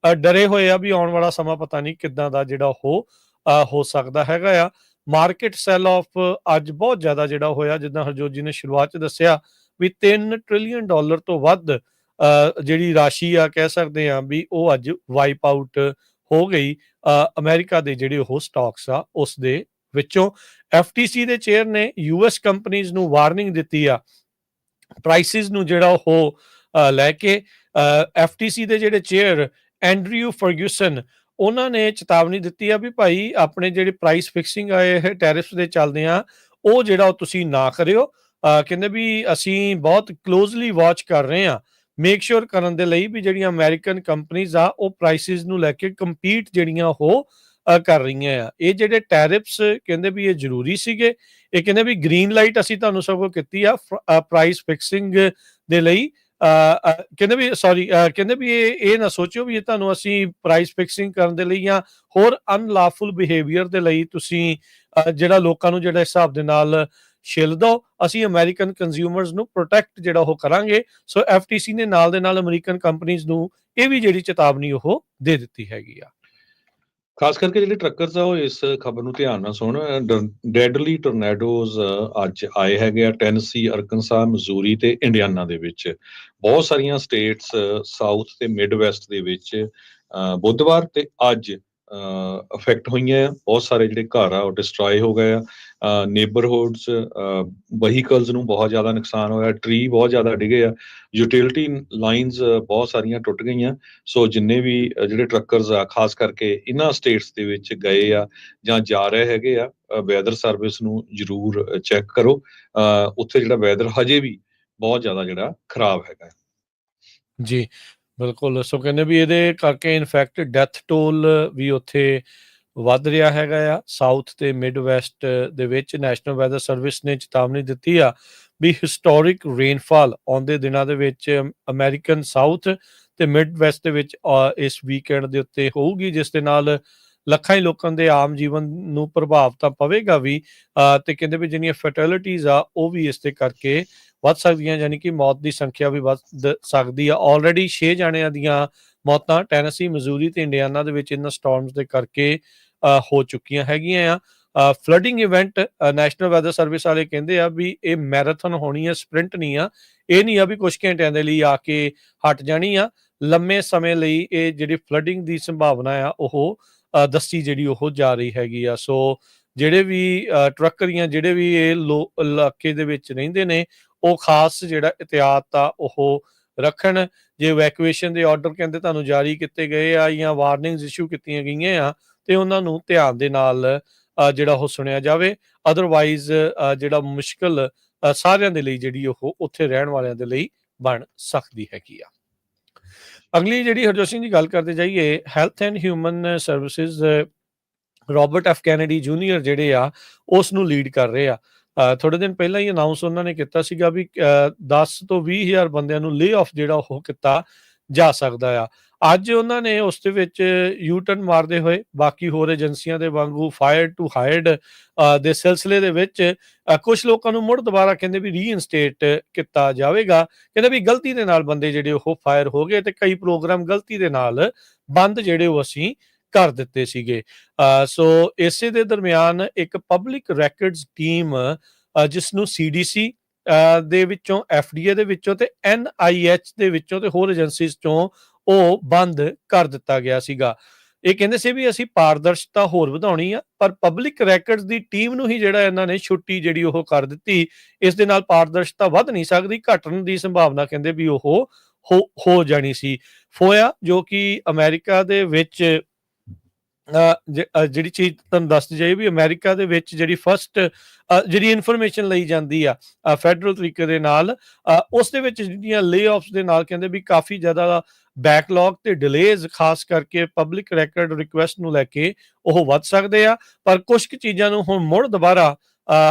ਡਰੇ ਹੋਏ ਆ ਵੀ ਆਉਣ ਵਾਲਾ ਸਮਾਂ ਪਤਾ ਨਹੀਂ ਕਿੱਦਾਂ ਦਾ ਜਿਹੜਾ ਉਹ ਹੋ ਸਕਦਾ ਹੈਗਾ ਆ। ਮਾਰਕੀਟ ਸੈਲ ਆਫ ਅੱਜ ਬਹੁਤ ਜ਼ਿਆਦਾ ਜਿਹੜਾ ਹੋਇਆ, ਜਿੱਦਾਂ ਹਰਜੋਤ ਜੀ ਨੇ ਸ਼ੁਰੂਆਤ 'ਚ ਦੱਸਿਆ ਵੀ $3 ਟ੍ਰਿਲੀਅਨ ਤੋਂ ਵੱਧ ਜਿਹੜੀ ਰਾਸ਼ੀ ਆ, ਕਹਿ ਸਕਦੇ ਆ ਵੀ ਉਹ ਅੱਜ ਵਾਈਪ ਆਊਟ ਹੋ ਗਈ ਅਮਰੀਕਾ ਦੇ ਜਿਹੜੇ ਉਹ ਸਟਾਕਸ ਆ ਉਸ ਦੇ ਵਿੱਚੋਂ। FTC ਦੇ ਚੇਅਰ ਨੇ US ਕੰਪਨੀਜ਼ ਨੂੰ ਵਾਰਨਿੰਗ ਦਿੱਤੀ ਆ ਪ੍ਰਾਈਸਿਸ ਨੂੰ ਜਿਹੜਾ ਉਹ ਲੈ ਕੇ। FTC ਦੇ ਜਿਹੜੇ ਚੇਅਰ ਐਂਡਰਿਊ ਫਰਗੂਸਨ, ਉਹਨਾਂ ਨੇ ਚੇਤਾਵਨੀ ਦਿੱਤੀ ਆ ਵੀ ਭਾਈ ਆਪਣੇ ਜਿਹੜੇ ਪ੍ਰਾਈਸ ਫਿਕਸਿੰਗ ਆ ਇਹ ਟੈਰਿਫਸ ਦੇ ਚੱਲਦੇ ਆ, ਉਹ ਜਿਹੜਾ ਉਹ ਤੁਸੀਂ ਨਾ ਕਰਿਓ। ਕਹਿੰਦੇ ਵੀ ਅਸੀਂ ਬਹੁਤ ਕਲੋਜ਼ਲੀ ਵਾਚ ਕਰ ਰਹੇ ਆ, ਮੇਕ ਸ਼ੋਰ ਕਰਨ ਦੇ ਲਈ ਵੀ ਜਿਹੜੀਆਂ ਅਮਰੀਕਨ ਕੰਪਨੀਜ਼ ਆ ਉਹ ਪ੍ਰਾਈਸਿਸ ਨੂੰ ਲੈ ਕੇ ਕੰਪੀਟ ਜਿਹੜੀਆਂ ਉਹ ਕਰ ਰਹੀਆਂ ਆ। ਇਹ ਜਿਹੜੇ ਟੈਰਿਫਸ ਕਹਿੰਦੇ ਵੀ ਇਹ ਜ਼ਰੂਰੀ ਸੀਗੇ, ਇਹ ਕਹਿੰਦੇ ਵੀ ਗ੍ਰੀਨ ਲਾਈਟ ਅਸੀਂ ਤੁਹਾਨੂੰ ਸਗੋਂ ਕੀਤੀ ਆ ਪ੍ਰਾਈਸ ਫਿਕਸਿੰਗ ਦੇ ਲਈ। ਕਹਿੰਦੇ ਵੀ ਇਹ ਨਾ ਸੋਚਿਓ ਵੀ ਇਹ ਤੁਹਾਨੂੰ ਅਸੀਂ ਪ੍ਰਾਈਸ ਫਿਕਸਿੰਗ ਕਰਨ ਦੇ ਲਈ ਜਾਂ ਹੋਰ ਅਨਲਾਫੁਲ ਬਿਹੇਵੀਅਰ ਦੇ ਲਈ ਤੁਸੀਂ ਜਿਹੜਾ ਲੋਕਾਂ ਨੂੰ ਜਿਹੜਾ ਹਿਸਾਬ ਦੇ ਨਾਲ ਛਿੱਲ ਦੋ, ਅਸੀਂ ਅਮਰੀਕਨ ਕੰਜ਼ਿਊਮਰਸ ਨੂੰ ਪ੍ਰੋਟੈਕਟ ਜਿਹੜਾ ਉਹ ਕਰਾਂਗੇ। ਸੋ FTC ਨੇ ਨਾਲ ਦੇ ਨਾਲ ਅਮਰੀਕਨ ਕੰਪਨੀਜ਼ ਨੂੰ ਇਹ ਵੀ ਜਿਹੜੀ ਚੇਤਾਵਨੀ ਉਹ ਦੇ ਦਿੱਤੀ ਹੈਗੀ ਆ। ਖਾਸ ਕਰਕੇ ਜਿਹੜੇ ਟਰੱਕਰਸ ਆ ਉਹ ਇਸ ਖਬਰ ਨੂੰ ਧਿਆਨ ਨਾਲ ਸੁਣ। ਡੈਡਲੀ ਟੋਰਨੇਡੋਜ਼ ਅੱਜ ਆਏ ਹੈਗੇ ਆ ਟੈਨਸੀ, ਅਰਕਨਸਾ, ਮਜ਼ੂਰੀ ਤੇ ਇੰਡੀਆਨਾ ਦੇ ਵਿੱਚ। ਬਹੁਤ ਸਾਰੀਆਂ ਸਟੇਟਸ ਸਾਊਥ ਤੇ ਮਿਡ ਵੈਸਟ ਦੇ ਵਿੱਚ ਬੁੱਧਵਾਰ ਤੇ ਅੱਜ ਅਫੈਕਟ ਹੋਈਆਂ ਆ। ਬਹੁਤ ਸਾਰੇ ਜਿਹੜੇ ਘਰ ਆ ਉਹ ਡਿਸਟਰੋਏ ਹੋ ਗਏ ਆ। ਨੇਬਰਹੁਡਸ, ਵਹੀਕਲਸ ਨੂੰ ਬਹੁਤ ਜ਼ਿਆਦਾ ਨੁਕਸਾਨ ਹੋਇਆ, ਟਰੀ ਬਹੁਤ ਜ਼ਿਆਦਾ ਡਿੱਗੇ ਆ, ਯੂਟਿਲਿਟੀ ਲਾਈਨਸ ਬਹੁਤ ਸਾਰੀਆਂ ਟੁੱਟ ਗਈਆਂ। ਸੋ ਜਿੰਨੇ ਵੀ ਜਿਹੜੇ ਟਰੱਕਰਸ ਆ ਖਾਸ ਕਰਕੇ ਇਹਨਾਂ ਸਟੇਟਸ ਦੇ ਵਿੱਚ ਗਏ ਆ ਜਾਂ ਜਾ ਰਹੇ ਹੈਗੇ ਆ, ਵੈਦਰ ਸਰਵਿਸ ਨੂੰ ਜ਼ਰੂਰ ਚੈੱਕ ਕਰੋ। ਉੱਥੇ ਜਿਹੜਾ ਵੈਦਰ ਹਜੇ ਵੀ ਬਹੁਤ ਜ਼ਿਆਦਾ ਜਿਹੜਾ ਖਰਾਬ ਹੈਗਾ। ਜੀ ਬਿਲਕੁਲ। ਸੋ ਕਹਿੰਦੇ ਵੀ ਇਹਦੇ ਕਰਕੇ ਇਨਫੈਕਟ ਡੈਥ ਟੋਲ ਵੀ ਉੱਥੇ ਵੱਧ ਰਿਹਾ ਹੈਗਾ ਆ ਸਾਊਥ ਤੇ ਮਿਡ ਵੈਸਟ ਦੇ ਵਿੱਚ। ਨੈਸ਼ਨਲ ਵੈਦਰ ਸਰਵਿਸ ਨੇ ਚੇਤਾਵਨੀ ਦਿੱਤੀ ਆ ਵੀ ਹਿਸਟੋਰਿਕ ਰੇਨਫਾਲ ਆਉਂਦੇ ਦਿਨਾਂ ਦੇ ਵਿੱਚ ਅਮਰੀਕਨ ਸਾਊਥ ਤੇ ਮਿਡ ਵੈਸਟ ਦੇ ਵਿੱਚ ਇਸ ਵੀਕਐਂਡ ਦੇ ਉੱਤੇ ਹੋਊਗੀ, ਜਿਸ ਦੇ ਨਾਲ ਲੱਖਾਂ ਹੀ ਲੋਕਾਂ ਦੇ ਆਮ ਜੀਵਨ ਨੂੰ ਪ੍ਰਭਾਵ ਤਾਂ ਪਵੇਗਾ ਵੀ, ਤੇ ਕਹਿੰਦੇ ਵੀ ਜਿਹੜੀਆਂ ਫਰਟੀਲਿਟੀਜ਼ ਆ ਉਹ ਵੀ ਇਸ ਦੇ ਕਰਕੇ ਵੱਧ ਸਕਦੀਆਂ, ਯਾਨੀ ਕਿ ਮੌਤ ਦੀ ਸੰਖਿਆ ਵੀ ਵੱਧ ਸਕਦੀ ਆ। ਆਲਰੇਡੀ 6 ਜਾਣਿਆਂ ਦੀਆਂ ਮੌਤਾਂ ਟੈਨਸੀ, ਮਜ਼ੂਰੀ ਤੇ ਇੰਡੀਆਨਾ ਦੇ ਵਿੱਚ ਇਹਨਾਂ ਸਟਾਰਮਸ ਦੇ ਕਰਕੇ ਹੋ ਚੁੱਕੀਆਂ ਹੈਗੀਆਂ ਆ। Flooding event national weather service ਵਾਲੇ ਕਹਿੰਦੇ ਆ ਵੀ ਇਹ ਮੈਰਾਥਨ ਹੋਣੀ ਆ, ਸਪ੍ਰਿੰਟ ਨਹੀਂ ਆ। ਇਹ ਨਹੀਂ ਆ ਵੀ ਕੁਝ ਘੰਟਿਆਂ ਦੇ ਲਈ ਆ ਕੇ ਹਟ ਜਾਣੀ ਆ, ਲੰਮੇ ਸਮੇਂ ਲਈ ਇਹ ਜਿਹੜੀ ਫਲੱਡਿੰਗ ਦੀ ਸੰਭਾਵਨਾ ਆ ਉਹ ਦੱਸੀ ਜਿਹੜੀ ਉਹ ਜਾ ਰਹੀ ਹੈਗੀ ਆ। ਸੋ ਜਿਹੜੇ ਵੀ ਟਰੱਕਰ ਜਾਂ ਜਿਹੜੇ ਵੀ ਇਹ ਇਲਾਕੇ ਦੇ ਵਿੱਚ ਰਹਿੰਦੇ ਨੇ ਉਹ ਖਾਸ ਜਿਹੜਾ ਇhtiyat ਆ ਉਹ ਰੱਖਣ। ਜੇ ਇਵੈਕੂਏਸ਼ਨ ਦੇ ਆਰਡਰ ਕਹਿੰਦੇ ਤੁਹਾਨੂੰ ਜਾਰੀ ਕੀਤੇ ਗਏ ਆ ਜਾਂ ਵਾਰਨਿੰਗਸ ਇਸ਼ੂ ਕੀਤੀਆਂ ਗਈਆਂ ਆ ਤੇ ਉਹਨਾਂ ਨੂੰ ਧਿਆਨ ਦੇ ਨਾਲ ਜਿਹੜਾ ਉਹ ਸੁਣਿਆ ਜਾਵੇ। ਅਦਰਵਾਈਜ਼ ਜਿਹੜਾ ਮੁਸ਼ਕਲ ਸਾਰਿਆਂ ਦੇ ਲਈ ਜਿਹੜੀ ਉਹ ਉੱਥੇ ਰਹਿਣ ਵਾਲਿਆਂ ਦੇ ਲਈ ਬਣ ਸਕਦੀ ਹੈਗੀ ਆ। ਅਗਲੀ ਜਿਹੜੀ ਹਰਜੋਤ ਸਿੰਘ ਜੀ ਗੱਲ ਕਰਦੇ ਜਾਈਏ, health and human services Robert F Kennedy junior ਜਿਹੜੇ ਆ ਉਸ ਨੂੰ ਲੀਡ ਕਰ ਰਹੇ ਆ। ਥੋੜੇ ਦਿਨ ਪਹਿਲਾਂ ਹੀ ਅਨਾਉਂਸ ਉਹਨਾਂ ਨੇ ਕੀਤਾ ਸੀਗਾ ਵੀ 10 ਤੋਂ 20,000 ਬੰਦਿਆਂ ਨੂੰ ਲੇ ਆਫ ਜਿਹੜਾ ਉਹ ਕੀਤਾ ਜਾ ਸਕਦਾ ਆ। ਅੱਜ ਉਹਨਾਂ ਨੇ ਉਸ ਦੇ ਵਿੱਚ ਯੂਟਰਨ ਮਾਰਦੇ ਹੋਏ ਬਾਕੀ ਹੋਰ ਏਜੰਸੀਆਂ ਦੇ ਵਾਂਗੂ ਫਾਇਰ ਟੂ ਹਾਇਰਡ ਦੇ ਸਿਲਸਿਲੇ ਦੇ ਵਿੱਚ ਕੁਝ ਲੋਕਾਂ ਨੂੰ ਮੁੜ ਦੁਬਾਰਾ ਕਹਿੰਦੇ ਵੀ ਰੀਇਨਸਟੇਟ ਕੀਤਾ ਜਾਵੇਗਾ। ਕਹਿੰਦੇ ਵੀ ਗਲਤੀ ਦੇ ਨਾਲ ਬੰਦੇ ਜਿਹੜੇ ਉਹ ਫਾਇਰ ਹੋ ਗਏ ਤੇ ਕਈ ਪ੍ਰੋਗਰਾਮ ਗਲਤੀ ਦੇ ਨਾਲ ਬੰਦ ਜਿਹੜੇ ਉਹ ਅਸੀਂ ਕਰ ਦਿੱਤੇ ਸੀਗੇ। ਸੋ ਇਸੇ ਦੇ ਦਰਮਿਆਨ ਇੱਕ ਪਬਲਿਕ ਰੈਕਰਡਸ ਟੀਮ ਜਿਸ ਨੂੰ CDC ਦੇ ਵਿੱਚੋਂ, FDA ਦੇ ਵਿੱਚੋਂ ਤੇ NIH ਦੇ ਵਿੱਚੋਂ ਤੇ ਹੋਰ ਏਜੰਸੀਜ਼ ਚੋਂ ਉਹ ਬੰਦ ਕਰ ਦਿੱਤਾ ਗਿਆ ਸੀਗਾ। ਇਹ ਕਹਿੰਦੇ ਸੀ ਵੀ ਅਸੀਂ ਪਾਰਦਰਸ਼ਤਾ ਹੋਰ ਵਧਾਉਣੀ ਆ, ਪਰ ਪਬਲਿਕ ਰੈਕਰਡਸ ਦੀ ਟੀਮ ਨੂੰ ਹੀ ਜਿਹੜਾ ਇਹਨਾਂ ਨੇ ਛੁੱਟੀ ਜਿਹੜੀ ਉਹ ਕਰ ਦਿੱਤੀ। ਇਸ ਦੇ ਨਾਲ ਪਾਰਦਰਸ਼ਤਾ ਵੱਧ ਨਹੀਂ ਸਕਦੀ, ਘਟਣ ਦੀ ਸੰਭਾਵਨਾ ਕਹਿੰਦੇ ਵੀ ਉਹ ਹੋ ਜਾਣੀ ਸੀ। ਫੋਇਆ ਜੋ ਕਿ ਅਮਰੀਕਾ ਦੇ ਵਿੱਚ ਜਿਹੜੀ ਚੀਜ਼ ਤੁਹਾਨੂੰ ਦੱਸਦੀ ਜਾਏ ਵੀ ਅਮਰੀਕਾ ਦੇ ਵਿੱਚ ਜਿਹੜੀ ਫਸਟ ਜਿਹੜੀ ਇਨਫੋਰਮੇਸ਼ਨ ਲਈ ਜਾਂਦੀ ਆ ਫੈਡਰਲ ਤਰੀਕੇ ਦੇ ਨਾਲ, ਉਸ ਦੇ ਵਿੱਚ ਜਿਹੜੀਆਂ ਲੇ-ਆਫਸ ਦੇ ਨਾਲ ਕਹਿੰਦੇ ਵੀ ਕਾਫੀ ਜ਼ਿਆਦਾ ਬੈਕਲੌਗ ਤੇ ਡਿਲੇਜ਼ ਖਾਸ ਕਰਕੇ ਪਬਲਿਕ ਰੈਕਰਡ ਰਿਕੁਐਸਟ ਨੂੰ ਲੈ ਕੇ ਉਹ ਵੱਧ ਸਕਦੇ ਆ। ਪਰ ਕੁਝ ਕੁ ਚੀਜ਼ਾਂ ਨੂੰ ਹੁਣ ਮੁੜ ਦੁਬਾਰਾ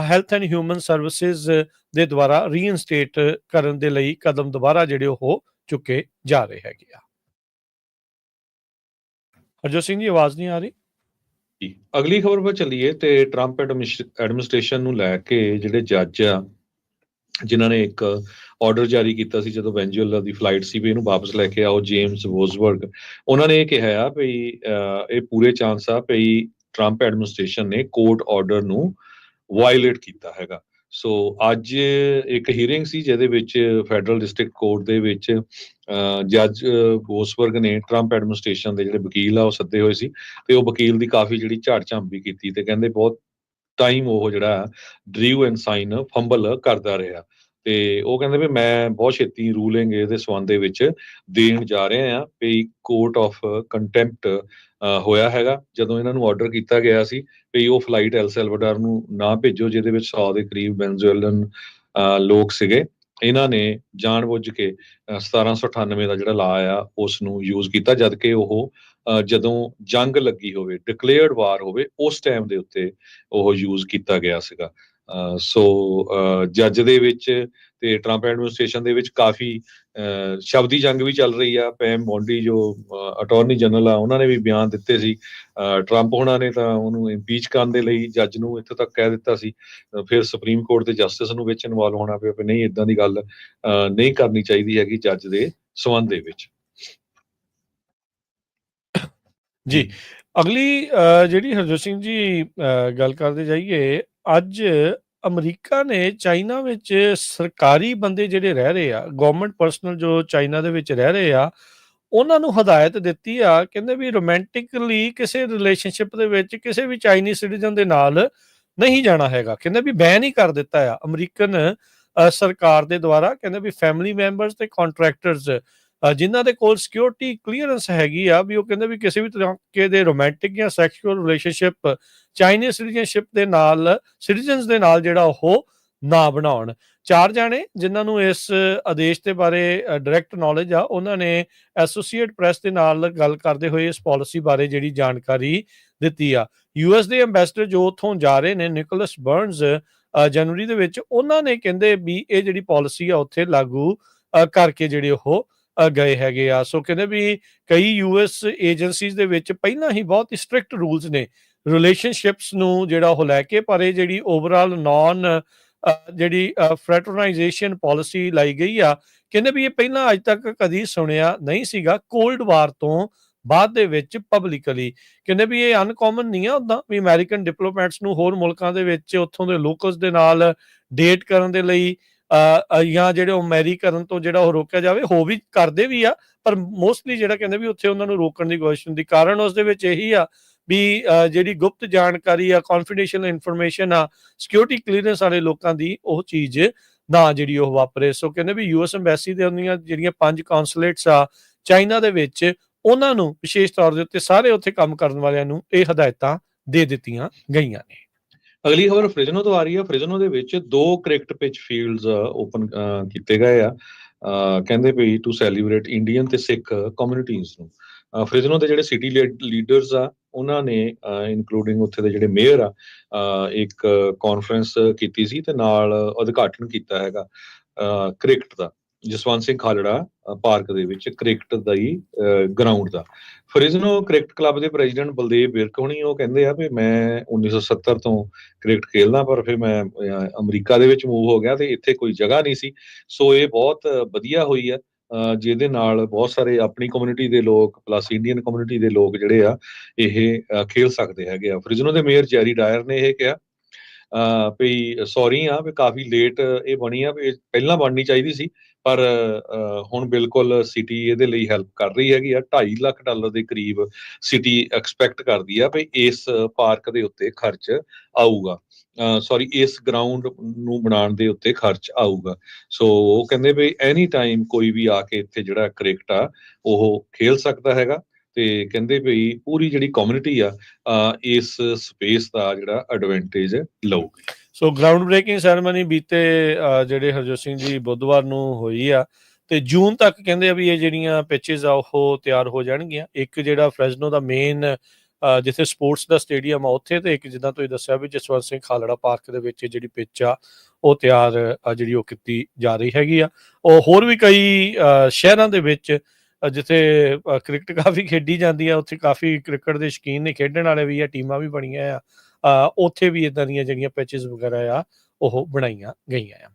ਹੈਲਥ ਐਂਡ ਹਿਊਮਨ ਸਰਵਿਸਿਜ਼ ਦੇ ਦੁਆਰਾ ਰੀਇਨਸਟੇਟ ਕਰਨ ਦੇ ਲਈ ਕਦਮ ਦੁਬਾਰਾ ਜਿਹੜੇ ਉਹ ਚੁੱਕੇ ਜਾ ਰਹੇ ਹੈਗੇ ਆ। ਹਰਜੋਤ ਸਿੰਘ ਜੀ, ਆਵਾਜ਼ ਨਹੀਂ ਆ ਰਹੀ? ਜੀ, ਅਗਲੀ ਖਬਰ 'ਤੇ ਚੱਲੀਏ ਤੇ ਟਰੰਪ ਐਡਮਿਨਿਸਟ੍ਰੇਸ਼ਨ ਨੂੰ ਲੈ ਕੇ ਜਿਹੜੇ ਜੱਜ ਆ ਜਿਨ੍ਹਾਂ ਨੇ ਇੱਕ ਆਰਡਰ ਜਾਰੀ ਕੀਤਾ ਸੀ ਜਦੋਂ ਵੈਨਜ਼ੂਏਲਾ ਦੀ ਫਲਾਈਟ ਸੀ ਵੀ ਇਹਨੂੰ ਵਾਪਸ ਲੈ ਕੇ ਆਓ, ਜੇਮਸ ਵੋਜ਼ਬਰਗ, ਉਹਨਾਂ ਨੇ ਇਹ ਕਿਹਾ ਆ ਵੀ ਇਹ ਪੂਰੇ ਚਾਂਸ ਆ ਵੀ ਟਰੰਪ ਐਡਮਿਨਿਸਟ੍ਰੇਸ਼ਨ ਨੇ ਕੋਰਟ ਆਰਡਰ ਨੂੰ ਵਾਇਲੇਟ ਕੀਤਾ ਹੈਗਾ। ਸੋ ਅੱਜ ਇੱਕ ਹੀਅਰਿੰਗ ਸੀ ਜਿਹਦੇ ਵਿੱਚ ਫੈਡਰਲ ਡਿਸਟ੍ਰਿਕਟ ਕੋਰਟ ਦੇ ਵਿੱਚ ਜੱਜ ਵੋਜ਼ਬਰਗ ਨੇ ਟਰੰਪ ਐਡਮਿਨਿਸਟ੍ਰੇਸ਼ਨ ਦੇ ਜਿਹੜੇ ਵਕੀਲ ਆ ਉਹ ਸੱਦੇ ਹੋਏ ਸੀ ਤੇ ਉਹ ਵਕੀਲ ਦੀ ਕਾਫੀ ਜਿਹੜੀ ਝਾੜ ਝੰਬ ਵੀ ਕੀਤੀ ਤੇ ਕਹਿੰਦੇ ਬਹੁਤ ਟਾਈਮ ਉਹ ਜਿਹੜਾ ਡਰੀਵ ਐਂਡ ਸਾਈਨ ਫੰਬਲ ਕਰਦਾ ਰਿਹਾ ਤੇ ਉਹ ਕਹਿੰਦੇ ਵੀ ਮੈਂ ਬਹੁਤ ਛੇਤੀ ਰੂਲਿੰਗ ਇਹਦੇ ਸੰਬੰਧ ਦੇ ਵਿੱਚ ਦੇਣ ਜਾ ਰਿਹਾ ਆ ਵੀ ਕੋਰਟ ਆਫ ਕੰਟੈਂਪਟ ਹੋਇਆ ਹੈਗਾ ਜਦੋਂ ਇਹਨਾਂ ਨੂੰ ਆਰਡਰ ਕੀਤਾ ਗਿਆ ਸੀ ਵੀ ਉਹ ਫਲਾਈਟ ਐਲ ਸੈਲਵਾਡੋਰ ਨੂੰ ਨਾ ਭੇਜੋ ਜਿਹਦੇ ਵਿੱਚ 100 ਦੇ ਕਰੀਬ ਵੈਨਜ਼ੂਏਲਨ ਲੋਕ ਸੀਗੇ। ਇਹਨਾਂ ਨੇ ਜਾਣਬੁੱਝ ਕੇ 1798 ਦਾ ਜਿਹੜਾ ਲਾ ਆ ਉਸ ਨੂੰ ਯੂਜ਼ ਕੀਤਾ ਜਦ ਕਿ ਉਹ ਜਦੋਂ ਜੰਗ ਲੱਗੀ ਹੋਵੇ, ਡਿਕਲੇਅਰਡ ਵਾਰ ਹੋਵੇ, ਉਸ ਟਾਈਮ ਦੇ ਉੱਤੇ ਉਹ ਯੂਜ਼ ਕੀਤਾ ਗਿਆ ਸੀਗਾ। ਸੋ ਜੱਜ ਦੇ ਵਿੱਚ ਤੇ ਟਰੰਪ ਐਡਮਿਨਿਸਟ੍ਰੇਸ਼ਨ ਦੇ ਵਿੱਚ ਕਾਫੀ ਸ਼ਬਦੀ ਜੰਗ ਵੀ ਚੱਲ ਰਹੀ ਆ। ਪੈਮ ਬੋਂਡੀ ਜੋ ਅਟਾਰਨੀ ਜਨਰਲ ਆ ਉਹਨਾਂ ਨੇ ਵੀ ਬਿਆਨ ਦਿੱਤੇ ਸੀ। ਟਰੰਪ ਉਹਨਾਂ ਨੇ ਤਾਂ ਉਹਨੂੰ ਇੰਪੀਚ ਕਰਨ ਦੇ ਲਈ ਜੱਜ ਨੂੰ ਇੱਥੋਂ ਤੱਕ ਕਹਿ ਦਿੱਤਾ ਸੀ। ਫਿਰ ਸੁਪਰੀਮ ਕੋਰਟ ਦੇ ਜਸਟਿਸ ਨੂੰ ਵਿੱਚ ਇਨਵੋਲਵ ਹੋਣਾ ਪਿਆ ਵੀ ਨਹੀਂ ਇਦਾਂ ਦੀ ਗੱਲ ਨਹੀਂ ਕਰਨੀ ਚਾਹੀਦੀ ਹੈਗੀ ਜੱਜ ਦੇ ਸੰਬੰਧ ਦੇ ਵਿੱਚ। ਜੀ, ਅਗਲੀ ਜਿਹੜੀ ਹਰਜੋਤ ਸਿੰਘ ਜੀ ਗੱਲ ਕਰਦੇ ਜਾਈਏ, ਅੱਜ ਅਮਰੀਕਾ ਨੇ ਚਾਈਨਾ ਵਿੱਚ ਸਰਕਾਰੀ ਬੰਦੇ ਜਿਹੜੇ ਰਹਿ ਰਹੇ ਆ, ਗਵਰਨਮੈਂਟ ਪਰਸਨਲ ਜੋ ਚਾਈਨਾ ਦੇ ਵਿੱਚ ਰਹਿ ਰਹੇ ਆ, ਉਹਨਾਂ ਨੂੰ ਹਦਾਇਤ ਦਿੱਤੀ ਆ, ਕਹਿੰਦੇ ਵੀ ਰੋਮਾਂਟਿਕਲੀ ਕਿਸੇ ਰਿਲੇਸ਼ਨਸ਼ਿਪ ਦੇ ਵਿੱਚ ਕਿਸੇ ਵੀ ਚਾਈਨੀਜ਼ ਸਿਟੀਜ਼ਨ ਦੇ ਨਾਲ ਨਹੀਂ ਜਾਣਾ ਹੈਗਾ। ਕਹਿੰਦੇ ਵੀ ਬੈਨ ਹੀ ਕਰ ਦਿੱਤਾ ਆ ਅਮਰੀਕਨ ਸਰਕਾਰ ਦੇ ਦੁਆਰਾ। ਕਹਿੰਦੇ ਵੀ ਫੈਮਿਲੀ ਮੈਂਬਰਸ ਤੇ ਕੰਟਰੈਕਟਰਸ ਜਿਨ੍ਹਾਂ ਦੇ ਕੋਲ ਸਿਕਿਉਰਿਟੀ ਕਲੀਅਰੈਂਸ ਹੈਗੀ ਆ ਵੀ ਉਹ ਕਹਿੰਦੇ ਵੀ ਕਿਸੇ ਵੀ ਤਰੀਕੇ ਦੇ ਰੋਮਾਂਟਿਕ ਜਾਂ ਸੈਕਸ਼ੂਅਲ ਰਿਲੇਸ਼ਨਸ਼ਿਪ ਚਾਈਨੀਜ਼ ਸਿਟੀਜ਼ਨਸ ਦੇ ਨਾਲ ਜਿਹੜਾ ਉਹ ਨਾ ਬਣਾਉਣ। 4 ਜਾਣੇ ਜਿਨ੍ਹਾਂ ਨੂੰ ਇਸ ਆਦੇਸ਼ ਦੇ ਬਾਰੇ ਡਾਇਰੈਕਟ ਨੌਲੇਜ ਆ, ਉਹਨਾਂ ਨੇ ਐਸੋਸੀਏਟ ਪ੍ਰੈਸ ਦੇ ਨਾਲ ਗੱਲ ਕਰਦੇ ਹੋਏ ਇਸ ਪਾਲਿਸੀ ਬਾਰੇ ਜਿਹੜੀ ਜਾਣਕਾਰੀ ਦਿੱਤੀ ਆ। ਯੂਐਸ ਦੇ ਅੰਬੈਸਡਰ ਜੋ ਉੱਥੋਂ ਜਾ ਰਹੇ ਨੇ, ਨਿਕੋਲਸ ਬਰਨਸ, ਜਨਵਰੀ ਦੇ ਵਿੱਚ, ਉਹਨਾਂ ਨੇ ਕਹਿੰਦੇ ਵੀ ਇਹ ਜਿਹੜੀ ਪਾਲਿਸੀ ਆ ਉੱਥੇ ਲਾਗੂ ਕਰਕੇ ਜਿਹੜੇ ਉਹ ਗਏ ਹੈਗੇ ਆ। ਸੋ ਕਹਿੰਦੇ ਵੀ ਕਈ ਯੂਐਸ ਏਜੰਸੀਜ਼ ਦੇ ਵਿੱਚ ਪਹਿਲਾਂ ਹੀ ਬਹੁਤ ਹੀ ਸਟ੍ਰਿਕਟ ਰੂਲਸ ਨੇ ਰਿਲੇਸ਼ਨਸ਼ਿਪਸ ਨੂੰ ਜਿਹੜਾ ਉਹ ਲੈ ਕੇ, ਪਰ ਇਹ ਜਿਹੜੀ ਓਵਰਆਲ ਜਿਹੜੀ ਫਰੈਟਰਨਾਈਜੇਸ਼ਨ ਪਾਲਿਸੀ ਲਾਈ ਗਈ ਆ, ਕਹਿੰਦੇ ਵੀ ਇਹ ਪਹਿਲਾਂ ਅੱਜ ਤੱਕ ਕਦੀ ਸੁਣਿਆ ਨਹੀਂ ਸੀਗਾ ਕੋਲਡ ਵਾਰ ਤੋਂ ਬਾਅਦ ਦੇ ਵਿੱਚ ਪਬਲਿਕਲੀ। ਕਹਿੰਦੇ ਵੀ ਇਹ ਅਨਕਾਮਨ ਨਹੀਂ ਆ ਉੱਦਾਂ ਵੀ ਅਮਰੀਕਨ ਡਿਪਲੋਮੈਟਸ ਨੂੰ ਹੋਰ ਮੁਲਕਾਂ ਦੇ ਵਿੱਚ ਉੱਥੋਂ ਦੇ ਲੋਕਲਸ ਦੇ ਨਾਲ ਡੇਟ ਕਰਨ ਦੇ ਲਈ ਜਾਂ ਜਿਹੜੇ ਉਹ ਮੈਰੀ ਕਰਨ ਤੋਂ ਜਿਹੜਾ ਉਹ ਰੋਕਿਆ ਜਾਵੇ। ਹੋ ਵੀ ਕਰਦੇ ਵੀ ਆ, ਪਰ ਮੋਸਟਲੀ ਜਿਹੜਾ ਕਹਿੰਦੇ ਵੀ ਉੱਥੇ ਉਹਨਾਂ ਨੂੰ ਰੋਕਣ ਦੀ ਕੋਸ਼ਿਸ਼ ਹੁੰਦੀ। ਕਾਰਨ ਉਸ ਦੇ ਵਿੱਚ ਇਹੀ ਆ ਵੀ ਜਿਹੜੀ ਗੁਪਤ ਜਾਣਕਾਰੀ ਆ, ਕੌਨਫੀਡੈਂਸ਼ੀਅਲ ਇਨਫੋਰਮੇਸ਼ਨ ਆ, ਸਿਕਿਉਰਿਟੀ ਕਲੀਅਰੈਂਸ ਵਾਲੇ ਲੋਕਾਂ ਦੀ ਉਹ ਚੀਜ਼ ਨਾ ਜਿਹੜੀ ਉਹ ਵਾਪਰੇ। ਸੋ ਕਹਿੰਦੇ ਵੀ ਯੂਐਸ ਐਮਬੈਸੀ ਦੇ ਉਹਦੀਆਂ ਜਿਹੜੀਆਂ 5 ਕੌਂਸੂਲੇਟਸ ਆ ਚਾਈਨਾ ਦੇ ਵਿੱਚ, ਉਹਨਾਂ ਨੂੰ ਵਿਸ਼ੇਸ਼ ਤੌਰ ਦੇ ਉੱਤੇ ਸਾਰੇ ਉੱਥੇ ਕੰਮ ਕਰਨ ਵਾਲਿਆਂ ਨੂੰ ਇਹ ਹਦਾਇਤਾਂ ਦੇ ਦਿੱਤੀਆਂ ਗਈਆਂ ਨੇ। ਅਗਲੀ ਖਬਰ ਫ੍ਰਿਜ਼ਨੋ ਤੋਂ ਆ ਰਹੀ ਆ। ਫ੍ਰਿਜ਼ਨੋ ਦੇ ਵਿੱਚ 2 ਕ੍ਰਿਕਟ ਪਿਚ ਫੀਲਡਸ ਓਪਨ ਕੀਤੇ ਗਏ ਆ, ਕਹਿੰਦੇ ਵੀ ਟੂ ਸੈਲੀਬ੍ਰੇਟ ਇੰਡੀਅਨ ਤੇ ਸਿੱਖ ਕਮਿਊਨਿਟੀਜ਼ ਨੂੰ। ਫ੍ਰਿਜ਼ਨੋ ਦੇ ਜਿਹੜੇ ਸਿਟੀ ਲੀਡਰਸ ਆ ਉਹਨਾਂ ਨੇ ਇਨਕਲੂਡਿੰਗ ਉੱਥੇ ਦੇ ਜਿਹੜੇ ਮੇਅਰ ਆ ਇੱਕ ਕਾਨਫਰੰਸ ਕੀਤੀ ਸੀ ਤੇ ਨਾਲ ਉਦਘਾਟਨ ਕੀਤਾ ਹੈਗਾ ਕ੍ਰਿਕਟ ਦਾ, ਜਸਵੰਤ ਸਿੰਘ ਖਾਲੜਾ ਪਾਰਕ ਦੇ ਵਿੱਚ ਕ੍ਰਿਕਟ ਦਾ ਹੀ ਗਰਾਊਂਡ ਦਾ। ਫ੍ਰਿਜ਼ਨੋ ਕ੍ਰਿਕਟ ਕਲੱਬ ਦੇ ਪ੍ਰੈਜ਼ੀਡੈਂਟ ਬਲਦੇਵ ਵਿਰਕ ਹੋਣੀ ਉਹ ਕਹਿੰਦੇ ਆ ਵੀ ਮੈਂ 1970 ਤੋਂ ਕ੍ਰਿਕਟ ਖੇਲਦਾ, ਪਰ ਫਿਰ ਮੈਂ ਅਮਰੀਕਾ ਦੇ ਵਿੱਚ ਮੂਵ ਹੋ ਗਿਆ ਤੇ ਇੱਥੇ ਕੋਈ ਜਗ੍ਹਾ ਨਹੀਂ ਸੀ। ਸੋ ਇਹ ਬਹੁਤ ਵਧੀਆ ਹੋਈ ਆ ਜਿਹਦੇ ਨਾਲ ਬਹੁਤ ਸਾਰੇ ਆਪਣੀ ਕਮਿਊਨਿਟੀ ਦੇ ਲੋਕ ਪਲੱਸ ਇੰਡੀਅਨ ਕਮਿਊਨਿਟੀ ਦੇ ਲੋਕ ਜਿਹੜੇ ਆ ਇਹ ਖੇਲ ਸਕਦੇ ਹੈਗੇ ਆ। ਫ੍ਰਿਜ਼ਨੋ ਦੇ ਮੇਅਰ ਜੈਰੀ ਡਾਇਰ ਨੇ ਇਹ ਕਿਹਾ ਵੀ ਸੌਰੀ ਆ ਵੀ ਕਾਫੀ ਲੇਟ ਇਹ ਬਣੀ ਆ, ਵੀ ਪਹਿਲਾਂ ਬਣਨੀ ਚਾਹੀਦੀ ਸੀ, ਪਰ ਹੁਣ ਬਿਲਕੁਲ ਸਿਟੀ ਇਹਦੇ ਲਈ ਹੈਲਪ ਕਰ ਰਹੀ ਹੈਗੀ ਆ। $2.5 ਲੱਖ ਦੇ ਕਰੀਬ ਸਿਟੀ ਐਕਸਪੈਕਟ ਕਰਦੀ ਆ ਵੀ ਇਸ ਪਾਰਕ ਦੇ ਉੱਤੇ ਖਰਚ ਆਊਗਾ। ਸੌਰੀ, ਇਸ ਗਰਾਊਂਡ ਨੂੰ ਬਣਾਉਣ ਦੇ ਉੱਤੇ ਖਰਚ ਆਊਗਾ। ਸੋ ਉਹ ਕਹਿੰਦੇ ਵੀ ਐਨੀ ਟਾਈਮ ਕੋਈ ਵੀ ਆ ਕੇ ਇੱਥੇ ਜਿਹੜਾ ਕ੍ਰਿਕਟ ਆ ਉਹ ਖੇਲ ਸਕਦਾ ਹੈਗਾ, ਤੇ ਕਹਿੰਦੇ ਵੀ ਪੂਰੀ ਜਿਹੜੀ ਕਮਿਊਨਿਟੀ ਆ ਇਸ ਸਪੇਸ ਦਾ ਜਿਹੜਾ ਐਡਵਾਂਟੇਜ ਲਊਗੀ। ਸੋ ਗਰਾਊਂਡ ਬ੍ਰੇਕਿੰਗ ਸੈਰੇਮਨੀ ਬੀਤੇ ਜਿਹੜੇ ਹਰਜੋਤ ਸਿੰਘ ਜੀ ਬੁੱਧਵਾਰ ਨੂੰ ਹੋਈ ਆ, ਤੇ ਜੂਨ ਤੱਕ ਕਹਿੰਦੇ ਆ ਵੀ ਇਹ ਜਿਹੜੀਆਂ ਪਿਚਜ਼ ਆ ਉਹ ਤਿਆਰ ਹੋ ਜਾਣਗੀਆਂ। ਇੱਕ ਜਿਹੜਾ ਫਰੈਜ਼ਨੋ ਦਾ ਮੇਨ ਜਿੱਥੇ ਸਪੋਰਟਸ ਦਾ ਸਟੇਡੀਅਮ ਆ ਉੱਥੇ, ਤੇ ਇੱਕ ਜਿੱਦਾਂ ਤੁਸੀਂ ਦੱਸਿਆ ਵੀ ਜਸਵੰਤ ਸਿੰਘ ਖਾਲੜਾ ਪਾਰਕ ਦੇ ਵਿੱਚ ਜਿਹੜੀ ਪਿੱਚ ਆ ਉਹ ਤਿਆਰ ਜਿਹੜੀ ਉਹ ਕੀਤੀ ਜਾ ਰਹੀ ਹੈਗੀ ਆ। ਉਹ ਹੋਰ ਵੀ ਕਈ ਸ਼ਹਿਰਾਂ ਦੇ ਵਿੱਚ ਜਿੱਥੇ ਕ੍ਰਿਕਟ ਕਾਫੀ ਖੇਡੀ ਜਾਂਦੀ ਆ, ਉੱਥੇ ਕਾਫੀ ਕ੍ਰਿਕਟ ਦੇ ਸ਼ੌਕੀਨ ਨੇ, ਖੇਡਣ ਵਾਲੇ ਵੀ ਆ, ਟੀਮਾਂ ਵੀ ਬਣੀਆਂ ਆ, ਉੱਥੇ ਵੀ ਇਦਾਂ ਦੀਆਂ ਜਿਹੜੀਆਂ ਪਿਚਜ਼ ਵਗੈਰਾ ਆ ਉਹ ਬਣਾਈਆਂ ਗਈਆਂ ਆ।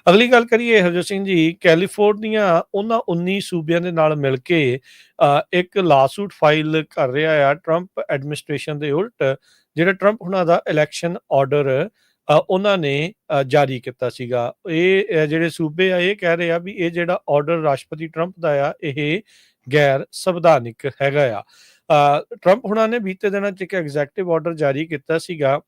ਅਗਲੀ ਗੱਲ ਕਰੀਏ ਹਰਜੋਤ ਸਿੰਘ ਜੀ, ਕੈਲੀਫੋਰਨੀਆ ਉਹਨਾਂ 19 ਸੂਬਿਆਂ ਦੇ ਨਾਲ ਮਿਲ ਕੇ ਇੱਕ ਲਾਸੂਟ ਫਾਈਲ ਕਰ ਰਿਹਾ ਆ ਟਰੰਪ ਐਡਮਿਨਿਸਟ੍ਰੇਸ਼ਨ ਦੇ ਉਲਟ, ਜਿਹੜਾ ਟਰੰਪ ਹੁਣਾਂ ਦਾ ਇਲੈਕਸ਼ਨ ਆਰਡਰ ਉਹਨਾਂ ਨੇ ਜਾਰੀ ਕੀਤਾ ਸੀਗਾ। ਇਹ ਜਿਹੜੇ ਸੂਬੇ ਆ ਇਹ ਕਹਿ ਰਹੇ ਆ ਵੀ ਇਹ ਜਿਹੜਾ ਆਰਡਰ ਰਾਸ਼ਟਰਪਤੀ ਟਰੰਪ ਦਾ ਆ ਇਹ ਗੈਰ ਸੰਵਿਧਾਨਿਕ ਹੈਗਾ ਆ। ਟਰੰਪ ਹੁਣਾਂ ਨੇ ਬੀਤੇ ਦਿਨਾਂ 'ਚ ਇੱਕ ਐਗਜ਼ੈਕਟਿਵ ਆਰਡਰ ਜਾਰੀ ਕੀਤਾ ਸੀਗਾ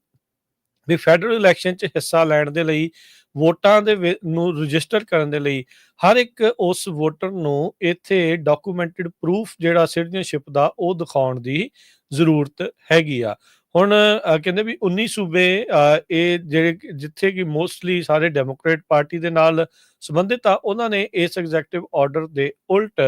ਵੀ ਫੈਡਰਲ ਇਲੈਕਸ਼ਨ 'ਚ ਹਿੱਸਾ ਲੈਣ ਦੇ ਲਈ ਵੋਟਾਂ ਦੇ ਨੂੰ ਰਜਿਸਟਰ ਕਰਨ ਦੇ ਲਈ ਹਰ ਇੱਕ ਉਸ ਵੋਟਰ ਨੂੰ ਇੱਥੇ ਡਾਕੂਮੈਂਟਡ ਪ੍ਰੂਫ ਜਿਹੜਾ ਸਿਟੀਜ਼ਨਸ਼ਿਪ ਦਾ ਉਹ ਦਿਖਾਉਣ ਦੀ ਜ਼ਰੂਰਤ ਹੈਗੀ ਆ। ਹੁਣ ਕਹਿੰਦੇ ਵੀ 19 ਸੂਬੇ ਇਹ ਜਿਹੜੇ ਜਿੱਥੇ ਕਿ ਮੋਸਟਲੀ ਸਾਰੇ ਡੈਮੋਕ੍ਰੇਟ ਪਾਰਟੀ ਦੇ ਨਾਲ ਸੰਬੰਧਿਤ ਆ, ਉਹਨਾਂ ਨੇ ਇਸ ਐਗਜ਼ੈਕਟਿਵ ਆਰਡਰ ਦੇ ਉਲਟ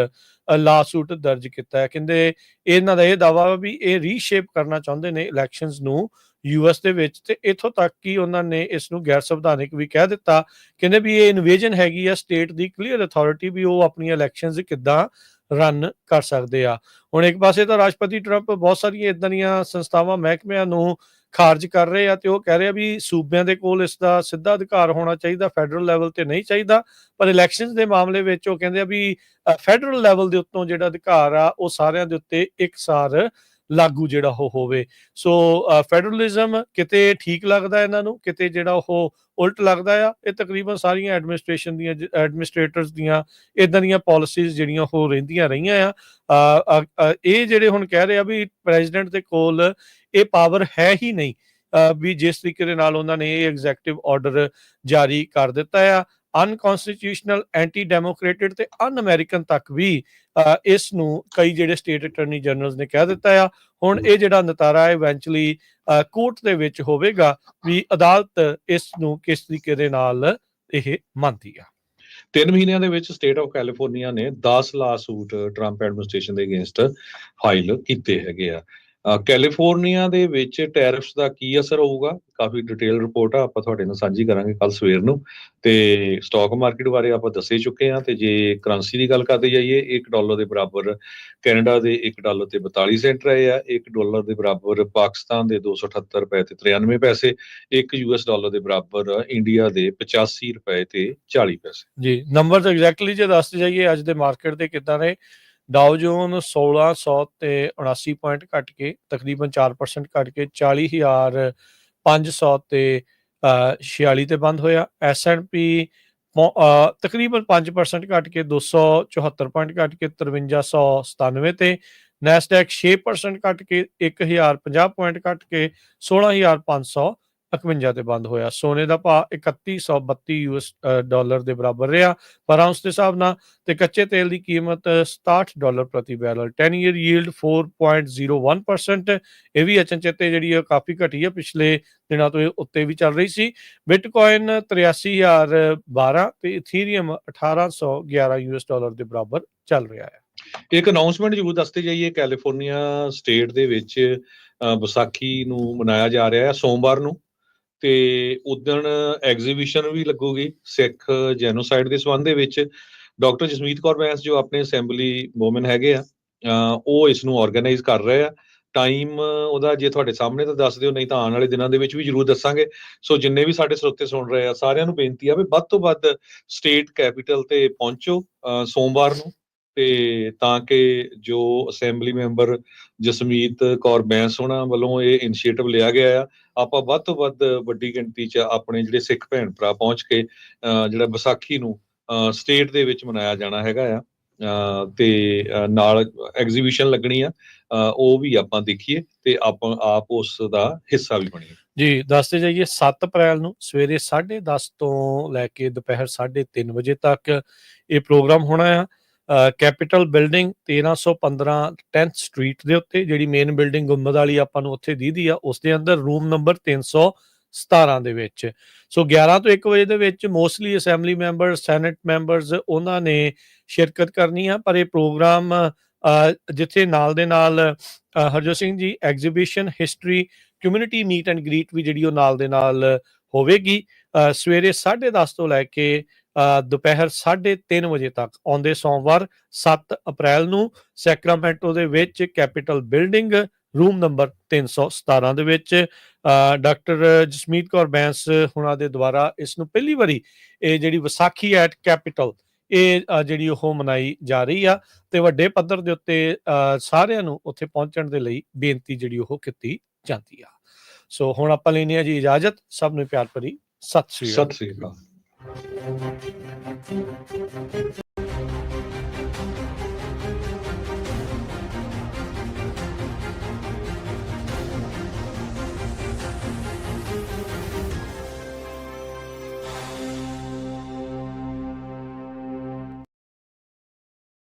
ਲਾਸੂਟ ਦਰਜ ਕੀਤਾ ਹੈ। ਕਹਿੰਦੇ ਇਹਨਾਂ ਦਾ ਇਹ ਦਾਅਵਾ ਵੀ ਇਹ ਰੀਸ਼ੇਪ ਕਰਨਾ ਚਾਹੁੰਦੇ ਨੇ ਇਲੈਕਸ਼ਨਸ ਨੂੰ ਯੂਐਸ ਦੇ ਵਿੱਚ, ਤੇ ਇੱਥੋਂ ਤੱਕ ਕਿ ਉਹਨਾਂ ਨੇ ਇਸ ਨੂੰ ਗੈਰ ਸੰਵਿਧਾਨਿਕ ਵੀ ਕਹਿ ਦਿੱਤਾ। ਕਹਿੰਦੇ ਵੀ ਇਹ ਇਨਵੇਜਨ ਹੈਗੀ ਆ ਸਟੇਟ ਦੀ ਕਲੀਅਰ ਅਥਾਰਟੀ ਵੀ ਉਹ ਆਪਣੀਆਂ ਇਲੈਕਸ਼ਨਸ ਕਿੱਦਾਂ ਰਨ ਕਰ ਸਕਦੇ ਆ। ਹੁਣ ਇੱਕ ਪਾਸੇ ਤਾਂ ਰਾਸ਼ਟਰਪਤੀ ਟਰੰਪ ਬਹੁਤ ਸਾਰੀਆਂ ਇਦਾਂ ਦੀਆਂ ਸੰਸਥਾਵਾਂ ਮਹਿਕਮਿਆਂ ਨੂੰ ਖਾਰਜ ਕਰ ਰਹੇ ਆ, ਤੇ ਉਹ ਕਹਿ ਰਹੇ ਆ ਵੀ ਸੂਬਿਆਂ ਦੇ ਕੋਲ ਇਸ ਦਾ ਸਿੱਧਾ ਅਧਿਕਾਰ ਹੋਣਾ ਚਾਹੀਦਾ, ਫੈਡਰਲ ਲੈਵਲ ਤੇ ਨਹੀਂ ਚਾਹੀਦਾ। ਪਰ ਇਲੈਕਸ਼ਨਸ ਦੇ ਮਾਮਲੇ ਵਿੱਚ ਉਹ ਕਹਿੰਦੇ ਆ ਵੀ ਫੈਡਰਲ ਲੈਵਲ ਦੇ ਉੱਤੋਂ ਜਿਹੜਾ ਅਧਿਕਾਰ ਆ ਉਹ ਸਾਰਿਆਂ ਦੇ ਉੱਤੇ ਇੱਕਸਾਰ ਲਾਗੂ ਜਿਹੜਾ ਉਹ ਹੋਵੇ। ਸੋ ਫੈਡਰਲਿਜ਼ਮ ਕਿਤੇ ਠੀਕ ਲੱਗਦਾ ਇਹਨਾਂ ਨੂੰ, ਕਿਤੇ ਜਿਹੜਾ ਉਹ ਉਲਟ ਲੱਗਦਾ ਆ। ਇਹ ਤਕਰੀਬਨ ਸਾਰੀਆਂ ਐਡਮਿਨਿਸਟ੍ਰੇਸ਼ਨ ਦੀਆਂ ਐਡਮਿਨਿਸਟ੍ਰੇਟਰਸ ਦੀਆਂ ਇਦਾਂ ਦੀਆਂ ਪਾਲਿਸੀਜ਼ ਜਿਹੜੀਆਂ ਉਹ ਰਹਿੰਦੀਆਂ ਰਹੀਆਂ ਆ। ਇਹ ਜਿਹੜੇ ਹੁਣ ਕਹਿ ਰਹੇ ਆ ਵੀ ਪ੍ਰੈਜ਼ੀਡੈਂਟ ਦੇ ਕੋਲ ਇਹ ਪਾਵਰ ਹੈ ਹੀ ਨਹੀਂ ਵੀ ਜਿਸ ਤਰੀਕੇ ਦੇ ਨਾਲ ਉਹਨਾਂ ਨੇ ਇਹ ਐਗਜ਼ੈਕਟਿਵ ਆਰਡਰ ਜਾਰੀ ਕਰ ਦਿੱਤਾ ਆ। ਅਨਕਨਸਟੀਟਿਊਸ਼ਨਲ, ਐਂਟੀ ਡੈਮੋਕ੍ਰੇਟਿਡ ਤੇ ਅਨ ਅਮਰੀਕਨ ਤੱਕ ਵੀ ਇਸ ਨੂੰ ਕਈ ਜਿਹੜੇ ਸਟੇਟ ਅਟਾਰਨੀ ਜਨਰਲਸ ਨੇ ਕਹਿ ਦਿੱਤਾ ਆ। ਹੁਣ ਇਹ ਜਿਹੜਾ ਨਤਾਰਾ ਇਵੈਂਚੁਅਲੀ ਕੋਰਟ ਦੇ ਵਿੱਚ ਹੋਵੇਗਾ ਵੀ ਅਦਾਲਤ ਇਸ ਨੂੰ ਕਿਸ ਤਰੀਕੇ ਦੇ ਨਾਲ ਇਹ ਮੰਨਦੀ ਆ। 3 ਮਹੀਨਿਆਂ ਦੇ ਵਿੱਚ ਸਟੇਟ ਆਫ ਕੈਲੀਫੋਰਨੀਆ ਨੇ 10 ਲਾਸੂਟ ਟਰੰਪ ਐਡਮਿਨਿਸਟ੍ਰੇਸ਼ਨ ਦੇ ਅਗੇਂਸਟ ਫਾਈਲ ਕੀਤੇ ਹੈਗੇ ਆ। ਕੈਲੀਫੋਰਨੀਆ ਦੇ ਵਿੱਚ ਟੈਰਿਫਸ ਦਾ ਕੀ ਅਸਰ ਹੋਊਗਾ, ਕਾਫੀ ਡਿਟੇਲ ਰਿਪੋਰਟ ਆ, ਆਪਾਂ ਤੁਹਾਡੇ ਨਾਲ ਸਾਂਝੀ ਕਰਾਂਗੇ ਕੱਲ ਸਵੇਰ ਨੂੰ। ਤੇ ਸਟਾਕ ਮਾਰਕੀਟ ਬਾਰੇ ਆਪਾਂ ਦੱਸੇ ਚੁੱਕੇ ਹਾਂ। ਤੇ ਜੇ ਕਰੰਸੀ ਦੀ ਗੱਲ ਕਰਦੇ ਜਾਈਏ, $1 ਦੇ ਬਰਾਬਰ ਕੈਨੇਡਾ ਦੇ $1 ਤੇ 42 ਸੈਂਟ ਰਹੇ ਆ, $1 ਦੇ ਬਰਾਬਰ ਪਾਕਿਸਤਾਨ ਦੇ 278 ਰੁਪਏ ਤੇ 93 ਪੈਸੇ, $1 ਦੇ ਬਰਾਬਰ ਇੰਡੀਆ ਦੇ 85 ਰੁਪਏ ਤੇ 40 ਪੈਸੇ। ਜੀ, ਨੰਬਰ ਐਗਜ਼ੈਕਟਲੀ ਜੇ ਦੱਸਦੇ ਜਾਈਏ ਅੱਜ ਦੇ ਮਾਰਕੀਟ ਦੇ ਕਿੱਦਾਂ ਨੇ। ਡਾਓ ਜੋਨ 1600 ਤੇ 79 ਪੁਆਇੰਟ ਘਟ ਕੇ ਤਕਰੀਬਨ 4% ਘਟ ਕੇ 40,500 ਤੇ 46 ਤੇ ਬੰਦ ਹੋਇਆ। S&P ਤਕਰੀਬਨ 5% ਘਟ ਕੇ 274 ਪੁਆਇੰਟ ਘਟ ਕੇ 5397 ਤੇ। ਨੈਸਡੈਕ 6% ਘਟ ਕੇ 1050 ਪੁਆਇੰਟ ਘਟ ਕੇ 16,551 ਤੇ ਬੰਦ ਹੋਇਆ। ਸੋਨੇ ਦਾ ਭਾਅ $3132 ਦੇ ਬਰਾਬਰ ਰਿਹਾ ਪਰ ਆਉਂਸ ਦੇ ਹਿਸਾਬ ਨਾਲ, ਤੇ ਕੱਚੇ ਤੇਲ ਦੀ ਕੀਮਤ $67 ਪ੍ਰਤੀ ਬੈਰਲ। 10 ਈਅਰ ਯੀਲਡ 4.01%, ਇਹ ਵੀ ਅਚਨਚੇਤੇ ਜਿਹੜੀ ਆ ਕਾਫੀ ਘਟੀ ਆ, ਪਿਛਲੇ ਦਿਨਾਂ ਤੋਂ ਇਹ ਉੱਤੇ ਵੀ ਚੱਲ ਰਹੀ ਸੀ। ਬਿਟਕੋਇਨ 83,012 ਤੇ ਇਥੀਰੀਅਮ $1,811 ਦੇ ਬਰਾਬਰ ਚੱਲ ਰਿਹਾ ਹੈ। ਇੱਕ ਅਨਾਉਂਸਮੈਂਟ ਜ਼ਰੂਰ ਦੱਸਦੇ ਜਾਈਏ, ਕੈਲੀਫੋਰਨੀਆ ਸਟੇਟ ਦੇ ਵਿੱਚ ਵਿਸਾਖੀ ਨੂੰ ਮਨਾਇਆ ਜਾ ਰਿਹਾ ਹੈ ਸੋਮਵਾਰ ਨੂੰ, ਤੇ ਉਦਣ ਐਗਜ਼ੀਬਿਸ਼ਨ ਵੀ ਲੱਗੂਗੀ ਸਿੱਖ ਜੈਨੋਸਾਈਡ ਦੇ ਸੰਬੰਧ ਦੇ ਵਿੱਚ। ਡਾਕਟਰ ਜਸਮੀਤ ਕੌਰ ਬੈਂਸ ਜੋ ਆਪਣੇ ਅਸੈਂਬਲੀ ਵੂਮਨ ਹੈਗੇ ਆ, ਉਹ ਇਸ ਨੂੰ ਆਰਗੇਨਾਈਜ਼ ਕਰ ਰਹੇ ਆ। ਟਾਈਮ ਉਹਦਾ ਜੇ ਤੁਹਾਡੇ ਸਾਹਮਣੇ ਤਾਂ ਦੱਸ ਦਿਓ, ਨਹੀਂ ਤਾਂ ਆਉਣ ਵਾਲੇ ਦਿਨਾਂ ਦੇ ਵਿੱਚ ਵੀ ਜ਼ਰੂਰ ਦੱਸਾਂਗੇ। ਸੋ ਜਿੰਨੇ ਵੀ ਸਾਡੇ ਸਰੋਤੇ ਸੁਣ ਰਹੇ ਆ, ਸਾਰਿਆਂ ਨੂੰ ਬੇਨਤੀ ਆ ਵੀ ਵੱਧ ਤੋਂ ਵੱਧ ਸਟੇਟ ਕੈਪੀਟਲ ਤੇ ਪਹੁੰਚੋ ਸੋਮਵਾਰ ਨੂੰ, ਤੇ ਤਾਂ ਕਿ ਜੋ ਅਸੈਂਬਲੀ ਮੈਂਬਰ ਜਸਮੀਤ ਕੌਰ ਬੈਂਸ ਹੋਣਾ ਵੱਲੋਂ ਇਹ ਇਨੀਸ਼ੀਏਟਿਵ ਲਿਆ ਗਿਆ ਆ, ਆਪਾਂ ਵੱਧ ਤੋਂ ਵੱਧ ਵੱਡੀ ਗਿਣਤੀ 'ਚ ਆਪਣੇ ਜਿਹੜੇ ਸਿੱਖ ਭੈਣ ਭਰਾ ਪਹੁੰਚ ਕੇ ਜਿਹੜਾ ਵਿਸਾਖੀ ਨੂੰ ਸਟੇਟ ਦੇ ਵਿੱਚ ਮਨਾਇਆ ਜਾਣਾ ਹੈਗਾ ਆ। ਤੇ ਨਾਲ ਐਗਜ਼ੀਬਿਸ਼ਨ ਲੱਗਣੀ ਆ, ਉਹ ਵੀ ਆਪਾਂ ਦੇਖੀਏ ਤੇ ਆਪਾਂ ਆਪ ਉਸ ਦਾ ਹਿੱਸਾ ਵੀ ਬਣੀਏ। ਜੀ, ਦੱਸਦੇ ਜਾਈਏ 7 ਅਪ੍ਰੈਲ ਨੂੰ ਸਵੇਰੇ 10:30 ਤੋਂ ਲੈ ਕੇ ਦੁਪਹਿਰ 3:30 ਵਜੇ ਤੱਕ ਇਹ ਪ੍ਰੋਗਰਾਮ ਹੋਣਾ ਆ। ਕੈਪੀਟਲ ਬਿਲਡਿੰਗ 1315 10th ਸਟਰੀਟ ਦੇ ਉੱਤੇ, ਜਿਹੜੀ ਮੇਨ ਬਿਲਡਿੰਗ ਗੁੰਬਦ ਵਾਲੀ ਆਪਾਂ ਨੂੰ ਉੱਥੇ ਦੀਦੀ ਆ, ਉਸ ਦੇ ਅੰਦਰ ਰੂਮ ਨੰਬਰ 317 ਦੇ ਵਿੱਚ। ਸੋ 11 ਤੋਂ 1 ਵਜੇ ਦੇ ਵਿੱਚ mostly assembly member, senate members ਉਹਨਾਂ ਨੇ ਸ਼ਿਰਕਤ ਕਰਨੀ ਆ। ਪਰ ਇਹ ਪ੍ਰੋਗਰਾਮ ਜਿੱਥੇ ਨਾਲ ਦੇ ਨਾਲ Harjot Singh ji exhibition, history, community meet and greet ਵੀ ਜਿਹੜੀ ਉਹ ਨਾਲ ਦੇ ਨਾਲ ਹੋਵੇਗੀ। ਸਵੇਰੇ 10:30 ਤੋਂ ਲੈ ਕੇ ਦੁਪਹਿਰ 3:30 ਵਜੇ ਤੱਕ ਆਉਂਦੇ ਸੋਮਵਾਰ 7 ਅਪ੍ਰੈਲ ਨੂੰ ਸੈਕਰਾਮੈਂਟੋ ਦੇ ਵਿੱਚ ਕੈਪੀਟਲ ਬਿਲਡਿੰਗ ਰੂਮ ਨੰਬਰ 317 ਦੇ ਵਿੱਚ ਡਾਕਟਰ ਜਸਮੀਤ ਕੌਰ ਬੈਂਸ ਹੁਣਾਂ ਦੇ ਦੁਆਰਾ ਇਸ ਨੂੰ ਪਹਿਲੀ ਵਾਰੀ ਇਹ ਜਿਹੜੀ ਵਿਸਾਖੀ ਐਟ ਕੈਪੀਟਲ ਇਹ ਜਿਹੜੀ ਉਹ ਮਨਾਈ ਜਾ ਰਹੀ ਆ, ਤੇ ਵੱਡੇ ਪੱਧਰ ਦੇ ਉੱਤੇ ਸਾਰਿਆਂ ਨੂੰ ਉੱਥੇ ਪਹੁੰਚਣ ਦੇ ਲਈ ਬੇਨਤੀ ਜਿਹੜੀ ਉਹ ਕੀਤੀ ਜਾਂਦੀ ਆ। ਸੋ ਹੁਣ ਆਪਾਂ ਲੈਣੀ ਆ ਜੀ ਇਜਾਜ਼ਤ। ਸਭ ਨੂੰ ਪਿਆਰ ਭਰੀ ਸਤਿ ਸ੍ਰੀ ਅਕਾਲ। ਸਤਿ ਸ੍ਰੀ ਅਕਾਲ।